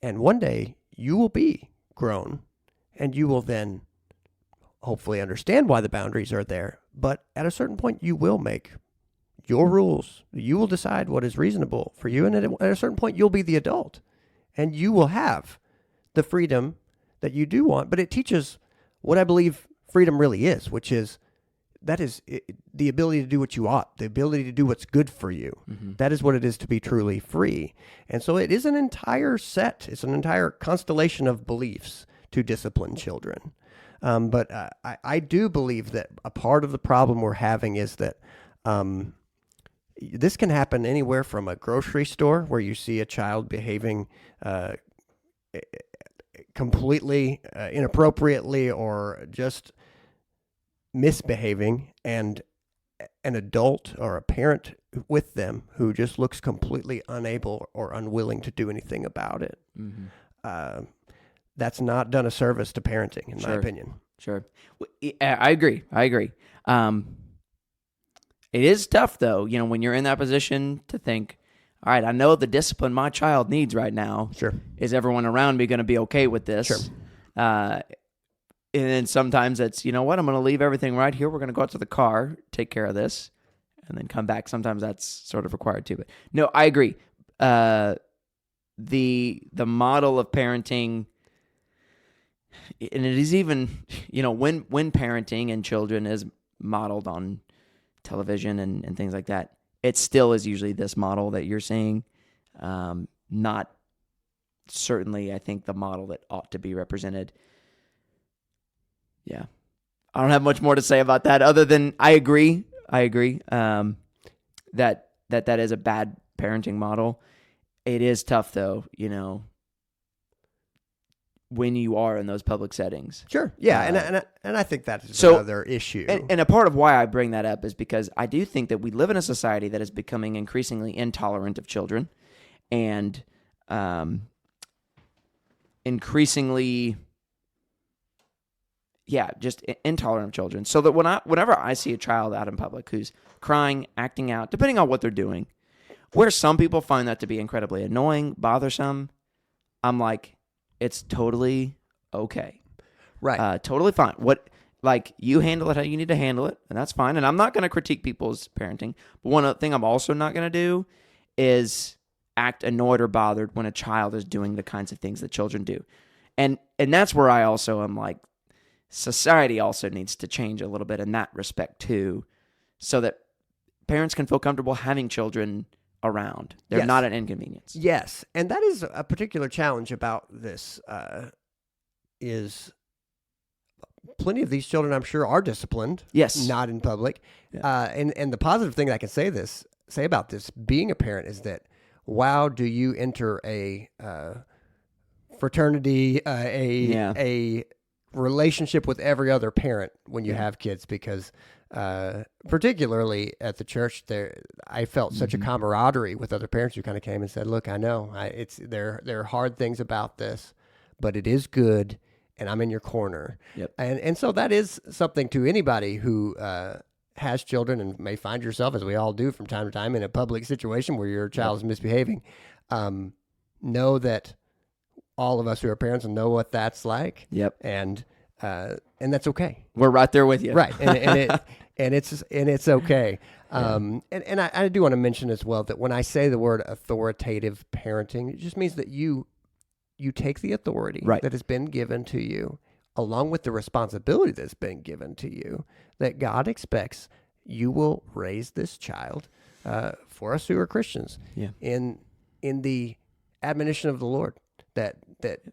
and one day you will be grown, and you will then hopefully understand why the boundaries are there. But at a certain point, you will make your rules. You will decide what is reasonable for you, and at a certain point, you'll be the adult, and you will have the freedom that you do want. But it teaches what I believe freedom really is, which is the ability to do what you ought, the ability to do what's good for you. Mm-hmm. That is what it is to be truly free. And so it is an entire it's an entire constellation of beliefs to discipline children. But I do believe that a part of the problem we're having is that this can happen anywhere from a grocery store where you see a child behaving completely inappropriately or just misbehaving, and an adult or a parent with them who just looks completely unable or unwilling to do anything about it. Mm-hmm. That's not done a service to parenting, in my opinion. Sure. I agree. It is tough, though, when you're in that position to think, all right, I know the discipline my child needs right now. Sure. Is everyone around me going to be okay with this? Sure. And then sometimes it's, you know what, I'm going to leave everything right here. We're going to go out to the car, take care of this, and then come back. Sometimes that's sort of required too. But no, I agree. The model of parenting, and it is even, when parenting and children is modeled on television and things like that, it still is usually this model that you're seeing. Not certainly, I think, the model that ought to be represented. Yeah. I don't have much more to say about that other than I agree. That is a bad parenting model. It is tough, though, when you are in those public settings. Sure. Yeah, and I think that is another issue. And a part of why I bring that up is because I do think that we live in a society that is becoming increasingly intolerant of children, and increasingly, just intolerant of children. So that whenever I see a child out in public who's crying, acting out, depending on what they're doing, where some people find that to be incredibly annoying, bothersome, I'm like, it's totally okay. Right. Totally fine. You handle it how you need to handle it, and that's fine. And I'm not going to critique people's parenting. But one other thing I'm also not going to do is act annoyed or bothered when a child is doing the kinds of things that children do. And that's where I also am like, society also needs to change a little bit in that respect too, so that parents can feel comfortable having children around. They're not an inconvenience. Yes, and that is a particular challenge about this, is plenty of these children, I'm sure, are disciplined. Yes. Not in public. Yeah. And the positive thing I can say about this, being a parent, is that, wow, do you enter a fraternity, a relationship with every other parent when you have kids, because particularly at the church, I felt such a camaraderie with other parents who kind of came and said, look, I know there are hard things about this, but it is good, and I'm in your corner. Yep. And so that is something to anybody who has children and may find yourself, as we all do from time to time, in a public situation where your child is misbehaving. Know that all of us who are parents know what that's like. Yep. And that's okay. We're right there with you. Right. And it's okay. And I do want to mention as well that when I say the word authoritative parenting, it just means that you take the authority that has been given to you, along with the responsibility that's been given to you, that God expects you will raise this child, for us who are Christians, in the admonition of the Lord, that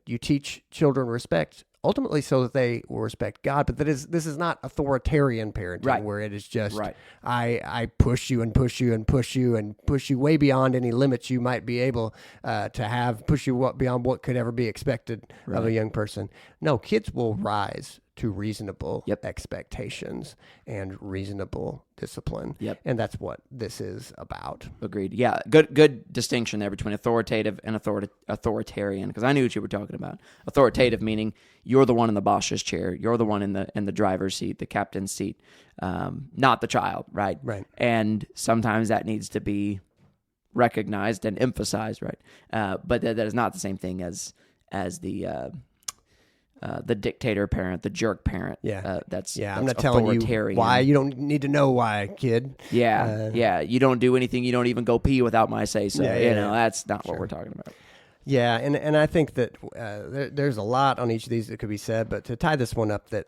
you teach children respect, ultimately so that they will respect God. But this is not authoritarian parenting, where it is just, I push you and push you and push you and push you way beyond any limits you might be able to have, push you beyond what could ever be expected of a young person. No, kids will rise to reasonable Yep. expectations and reasonable discipline. Yep. And that's what this is about. Agreed. Yeah, good distinction there between authoritative and authoritarian, because I knew what you were talking about. Authoritative meaning you're the one in the boss's chair, you're the one in the driver's seat, the captain's seat, not the child, right? Right. And sometimes that needs to be recognized and emphasized, right? But that is not the same thing as the dictator parent, the jerk parent. That's I'm not telling you why. You don't need to know why, kid. You don't do anything. You don't even go pee without my say so. That's not what we're talking about. Yeah, and I think that there's a lot on each of these that could be said, but to tie this one up, that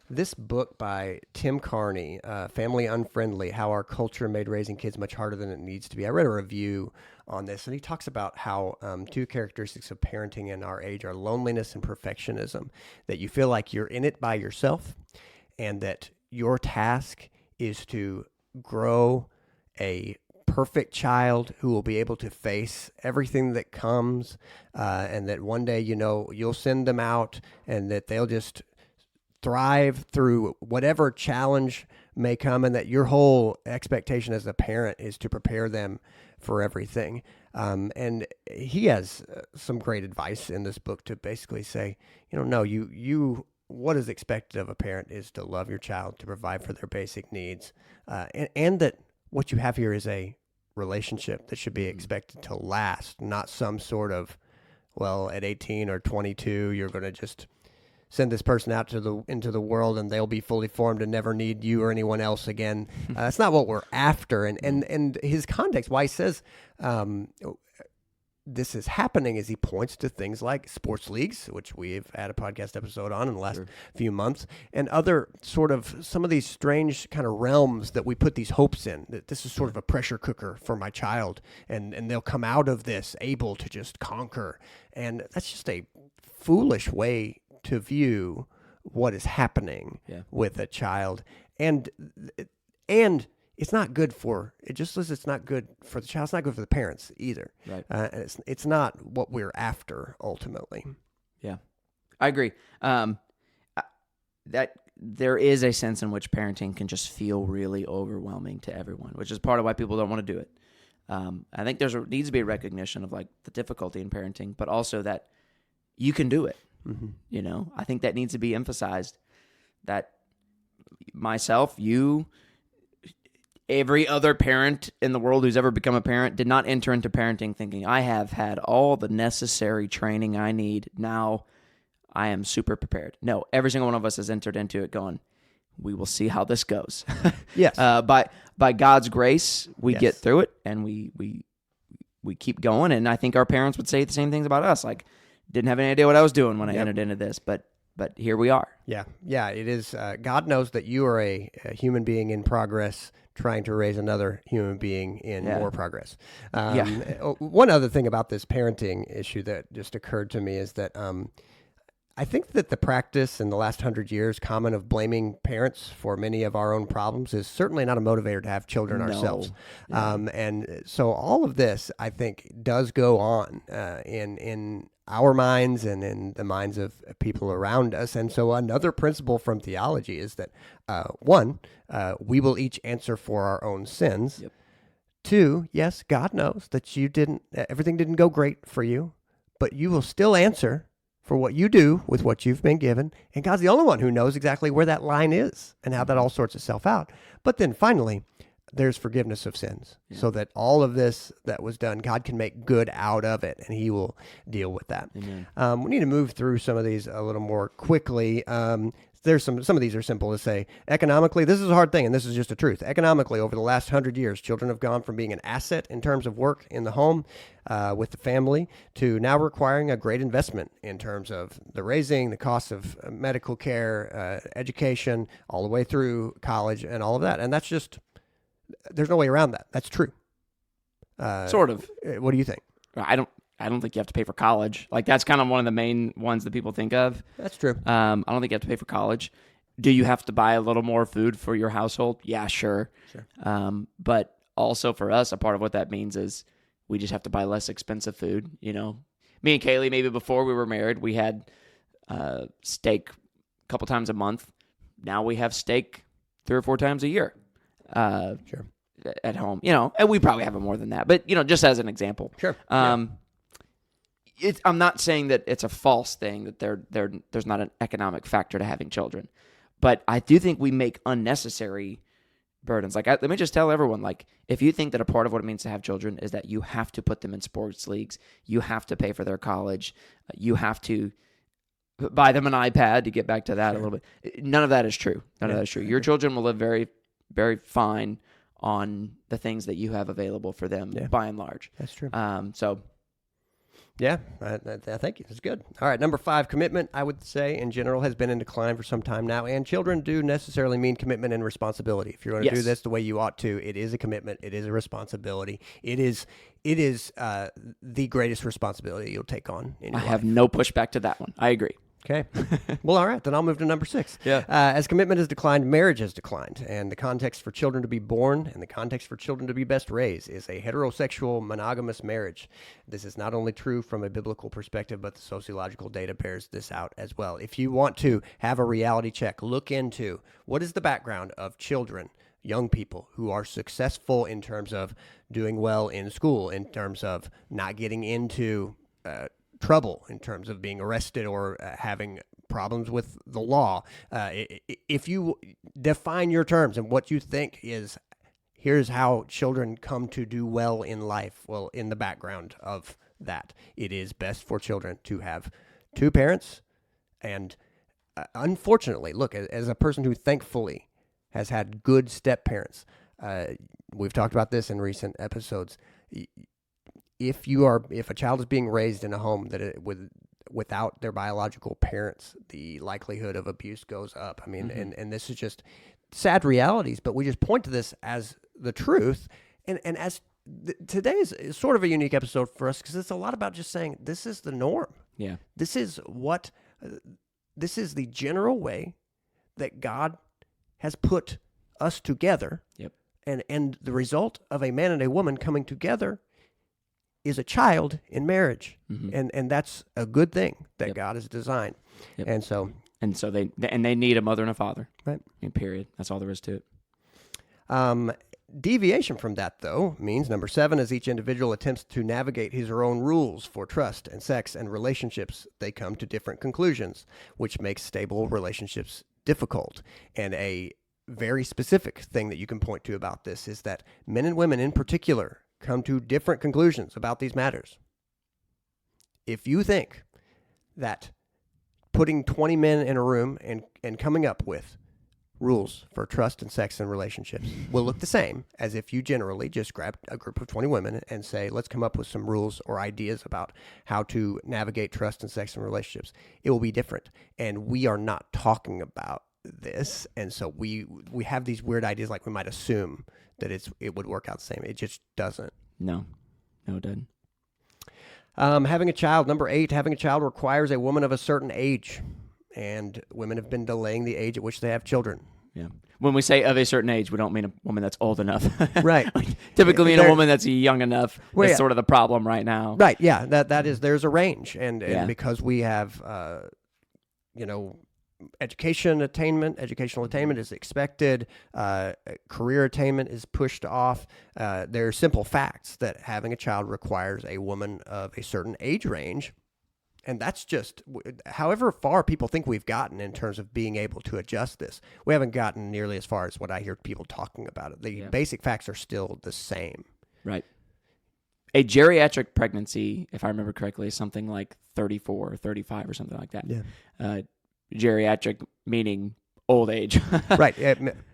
this book by Tim Carney, Family Unfriendly, How Our Culture Made Raising Kids Much Harder Than It Needs to Be. I read a review on this, and he talks about how two characteristics of parenting in our age are loneliness and perfectionism, that you feel like you're in it by yourself, and that your task is to grow a perfect child who will be able to face everything that comes, and that one day, you'll send them out and that they'll just thrive through whatever challenge may come, and that your whole expectation as a parent is to prepare them for everything. And he has some great advice in this book to basically say, no, what is expected of a parent is to love your child, to provide for their basic needs, and that what you have here is a relationship that should be expected to last, not some sort of, at 18 or 22, you're going to just send this person out into the world and they'll be fully formed and never need you or anyone else again. That's not what we're after. And his context, why he says this is happening, is he points to things like sports leagues, which we've had a podcast episode on in the last few months, and other sort of some of these strange kind of realms that we put these hopes in, that this is sort of a pressure cooker for my child, and they'll come out of this able to just conquer. And that's just a foolish way to view what is happening with a child. And it's not good for it. Just as it's not good for the child, it's not good for the parents either. Right. And it's not what we're after ultimately. Yeah, I agree. That there is a sense in which parenting can just feel really overwhelming to everyone, which is part of why people don't want to do it. I think needs to be a recognition of like the difficulty in parenting, but also that you can do it. Mm-hmm. I think that needs to be emphasized, that myself, you, every other parent in the world who's ever become a parent did not enter into parenting thinking, I have had all the necessary training I need. Now I am super prepared. No, every single one of us has entered into it going, we will see how this goes. Yes. By God's grace, we get through it, and we keep going. And I think our parents would say the same things about us. Like, didn't have any idea what I was doing when I entered into this, but here we are. Yeah, it is. God knows that you are a human being in progress, trying to raise another human being in more progress. One other thing about this parenting issue that just occurred to me is that I think that the practice in the last 100 years, common, of blaming parents for many of our own problems is certainly not a motivator to have children ourselves. Yeah. And so all of this, I think, does go on in our minds and in the minds of people around us. And so another principle from theology is that, one, we will each answer for our own sins. Yep. Two, yes, God knows that everything didn't go great for you, but you will still answer for what you do with what you've been given. And God's the only one who knows exactly where that line is and how that all sorts itself out. But then finally, there's forgiveness of sins, so that all of this that was done, God can make good out of it, and he will deal with that. We need to move through some of these a little more quickly. There's some of these are simple to say. Economically, this is a hard thing, and this is just a truth. Economically, over the last 100 years, children have gone from being an asset in terms of work in the home with the family to now requiring a great investment in terms of the raising, the cost of medical care, education, all the way through college and all of that. And that's just, there's no way around that. That's true. Sort of. What do you think? I don't think you have to pay for college. Like, that's kind of one of the main ones that people think of. That's true. I don't think you have to pay for college. Do you have to buy a little more food for your household? Yeah, sure. But also for us, a part of what that means is we just have to buy less expensive food. Me and Kaylee, maybe before we were married, we had steak couple times a month. Now we have steak 3 or 4 times a year. Sure. At home, and we probably have it more than that, but just as an example. Sure. I'm not saying that it's a false thing that there's not an economic factor to having children, but I do think we make unnecessary burdens. Like, let me just tell everyone, like, if you think that a part of what it means to have children is that you have to put them in sports leagues, you have to pay for their college, you have to buy them an iPad, to get back to that a little bit. None of that is true. None of that is true. Your children will live very, very fine on the things that you have available for them, by and large. That's true. Yeah, I think it's good. All right, number 5, commitment, I would say, in general, has been in decline for some time now, and children do necessarily mean commitment and responsibility. If you're going to do this the way you ought to, it is a commitment, it is a responsibility. It is the greatest responsibility you'll take on in your life. have no pushback to that one. I agree. Okay. Well, all right, then I'll move to number 6. Yeah. As commitment has declined, marriage has declined. And the context for children to be born and the context for children to be best raised is a heterosexual monogamous marriage. This is not only true from a biblical perspective, but the sociological data bears this out as well. If you want to have a reality check, look into what is the background of children, young people who are successful in terms of doing well in school, in terms of not getting into trouble, in terms of being arrested or having problems with the law. If you define your terms and what you think is, here's how children come to do well in life, well, in the background of that, it is best for children to have 2 parents. And unfortunately, look, as a person who thankfully has had good step parents, we've talked about this in recent episodes. If a child is being raised in a home without their biological parents, the likelihood of abuse goes up. I mean, and this is just sad realities, but we just point to this as the truth. And as today is sort of a unique episode for us because it's a lot about just saying this is the norm. Yeah. This is the general way that God has put us together. Yep. And the result of a man and a woman coming together is a child in marriage. And that's a good thing that God has designed. Yep. And so they need a mother and a father. Right. Period. That's all there is to it. Deviation from that, though, means number 7, as each individual attempts to navigate his or own rules for trust and sex and relationships, they come to different conclusions, which makes stable relationships difficult. And a very specific thing that you can point to about this is that men and women in particular come to different conclusions about these matters. If you think that putting 20 men in a room and coming up with rules for trust and sex and relationships will look the same as if you generally just grab a group of 20 women and say, let's come up with some rules or ideas about how to navigate trust and sex and relationships. It will be different. And we are not talking about this. And so we have these weird ideas, like we might assume that it would work out the same. It just doesn't. No, it doesn't. Having a child, number 8, having a child requires a woman of a certain age. And women have been delaying the age at which they have children. Yeah. When we say of a certain age, we don't mean a woman that's old enough. Right. Typically mean a woman that's young enough. Well, That's sort of the problem right now. Right. Yeah. That is, there's a range. And because we have, educational attainment is expected, career attainment is pushed off. There are simple facts that having a child requires a woman of a certain age range. And that's just, however far people think we've gotten in terms of being able to adjust this, we haven't gotten nearly as far as what I hear people talking about it. The basic facts are still the same. Right. A geriatric pregnancy, if I remember correctly, is something like 34 or 35 or something like that. Yeah. Geriatric meaning old age. Right.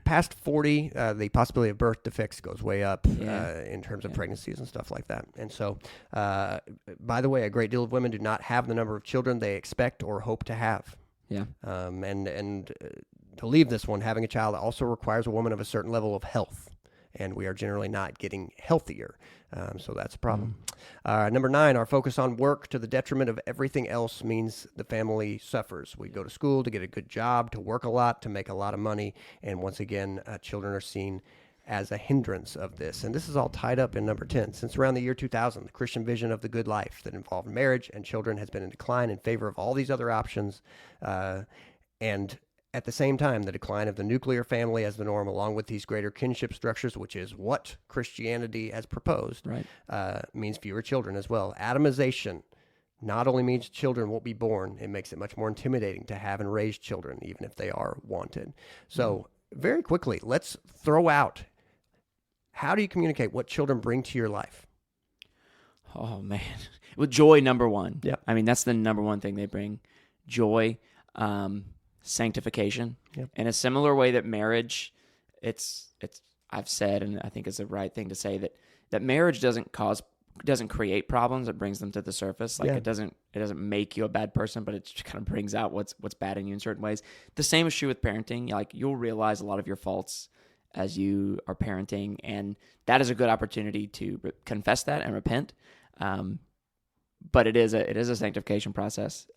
Past 40, the possibility of birth defects goes way up in terms of pregnancies and stuff like that. And so, by the way, a great deal of women do not have the number of children they expect or hope to have. Yeah. And to leave this one, having a child also requires a woman of a certain level of health. And we are generally not getting healthier. So that's a problem. Number 9, our focus on work to the detriment of everything else means the family suffers. We go to school to get a good job, to work a lot, to make a lot of money. And once again, children are seen as a hindrance of this. And this is all tied up in number 10. Since around the year 2000, the Christian vision of the good life that involved marriage and children has been in decline in favor of all these other options. And At the same time, the decline of the nuclear family as the norm, along with these greater kinship structures, which is what Christianity has proposed, Right. means fewer children as well. Atomization not only means children won't be born, it makes it much more intimidating to have and raise children, even if they are wanted. So, very quickly, let's throw out, how do you communicate what children bring to your life? Oh, man. With joy, number one. Yep. I mean, that's the number one thing they bring. Joy, sanctification. Yep. In a similar way that marriage, it's I've said, and I think it's the right thing to say, that marriage doesn't create problems, it brings them to the surface. Like, Yeah. it doesn't make you a bad person, but it just kind of brings out what's bad in you in certain ways. The same is true with parenting. Like, you'll realize a lot of your faults as you are parenting, and that is a good opportunity to confess that and repent. But it is a sanctification process.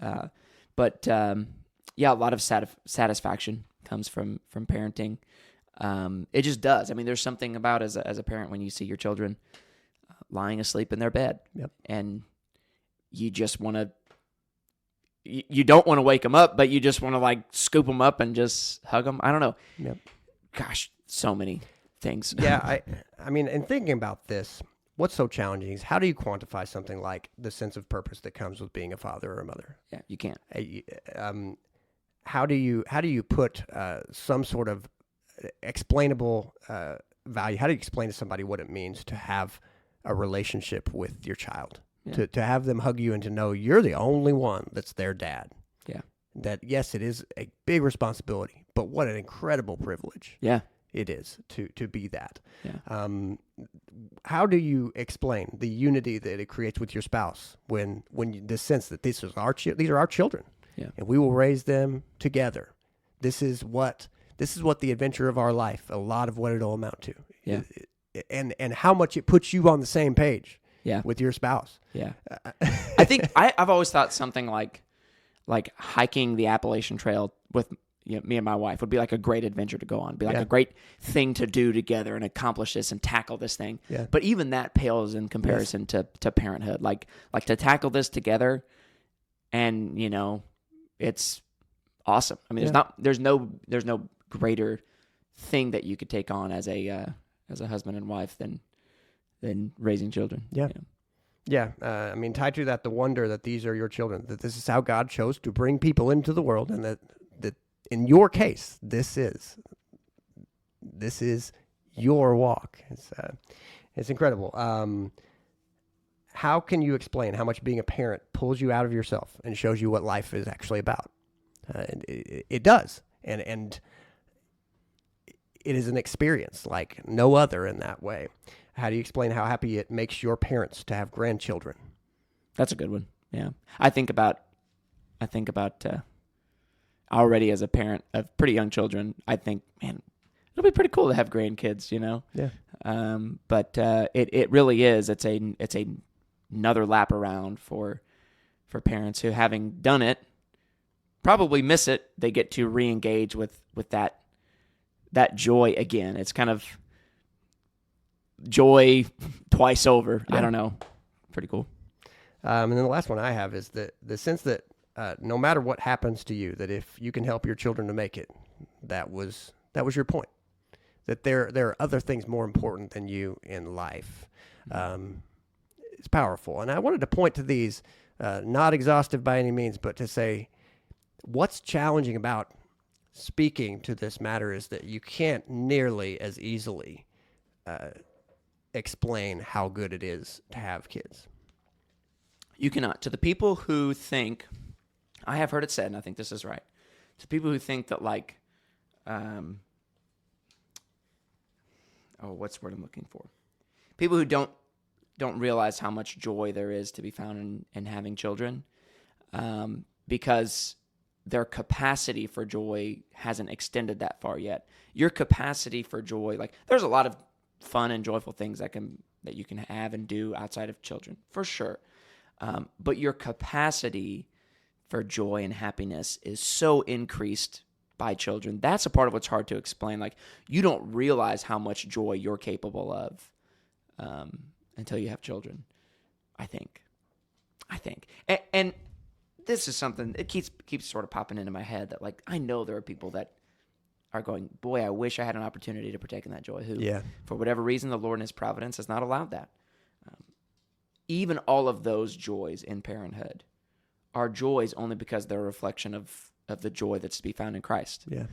Yeah, a lot of satisfaction comes from parenting. It just does. I mean, there's something about as a parent when you see your children lying asleep in their bed, Yep. and you just want to. You don't want to wake them up, but you just want to like scoop them up and just hug them. I don't know. Yep. Gosh, so many things. Yeah, I mean, in thinking about this, what's so challenging is how do you quantify something like the sense of purpose that comes with being a father or a mother? Yeah, you can't. How do you put some sort of explainable value? How do you explain to somebody what it means to have a relationship with your child? Yeah. To have them hug you and to know you're the only one that's their dad. Yeah. That, yes, it is a big responsibility, but what an incredible privilege. Yeah. It is to be that. Yeah. How do you explain the unity that it creates with your spouse when the sense that these are our children, Yeah. and we will raise them together? This is what the adventure of our life. A lot of what it'll amount to. Yeah. And how much it puts you on the same page. Yeah. With your spouse. Yeah. I think I've always thought something like hiking the Appalachian Trail with me and my wife would be like a great adventure to go on, be like a great thing to do together and accomplish this and tackle this thing. Yeah. But even that pales in comparison to parenthood. Like to tackle this together, and it's awesome. I mean, there's no greater thing that you could take on as a husband and wife than raising children. Yeah. Yeah. I mean, tied to that, the wonder that these are your children, that this is how God chose to bring people into the world, and that in your case, this is your walk. It's incredible. How can you explain how much being a parent pulls you out of yourself and shows you what life is actually about? It does. And it is an experience like no other in that way. How do you explain how happy it makes your parents to have grandchildren? That's a good one. Yeah. I think about already as a parent of pretty young children, I think, man, it'll be pretty cool to have grandkids, Yeah. But it really is. It's another lap around for parents who, having done it, probably miss it. They get to re-engage with that joy again. It's kind of joy twice over. Yeah. I don't know. Pretty cool. And then the last one I have is the sense that no matter what happens to you, that if you can help your children to make it, that was your point. That there are other things more important than you in life. It's powerful. And I wanted to point to these, not exhaustive by any means, but to say what's challenging about speaking to this matter is that you can't nearly as easily explain how good it is to have kids. You cannot. To the people who think, I have heard it said, and I think this is right, to people who think that what's the word I'm looking for? People who don't realize how much joy there is to be found in having children, because their capacity for joy hasn't extended that far yet. Your capacity for joy, there's a lot of fun and joyful things that you can have and do outside of children, for sure. But your capacity for joy and happiness is so increased by children. That's a part of what's hard to explain. You don't realize how much joy you're capable of until you have children, I think. And this is something, it keeps sort of popping into my head that, like, I know there are people that are going, boy, I wish I had an opportunity to partake in that joy, who, for whatever reason, the Lord in his providence has not allowed that. Even all of those joys in parenthood are joys only because they're a reflection of the joy that's to be found in Christ. Yeah.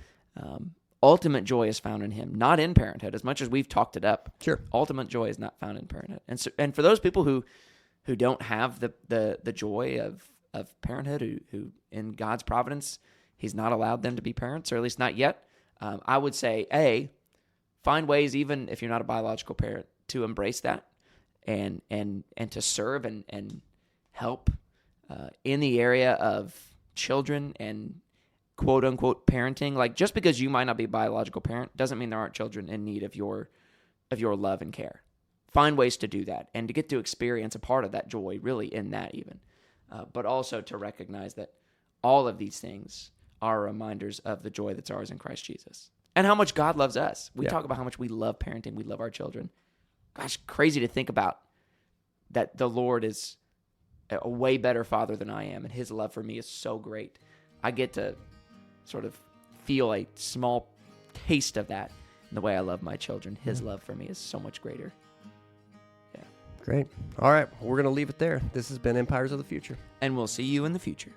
Ultimate joy is found in him, not in parenthood. As much as we've talked it up, Sure. Ultimate joy is not found in parenthood. And for those people who don't have the joy of parenthood, who in God's providence, he's not allowed them to be parents, or at least not yet, I would say, find ways, even if you're not a biological parent, to embrace that and to serve and help in the area of children and quote unquote parenting. Like, just because you might not be a biological parent doesn't mean there aren't children in need of your love and care. Find ways to do that and to get to experience a part of that joy, really, in that even. But also to recognize that all of these things are reminders of the joy that's ours in Christ Jesus and how much God loves us. We talk about how much we love parenting, we love our children. Gosh, crazy to think about that the Lord is a way better father than I am, and his love for me is so great. I get to sort of feel a small taste of that in the way I love my children. His love for me is so much greater. Great. All right. We're going to leave it there. This has been Empires of the Future. And we'll see you in the future.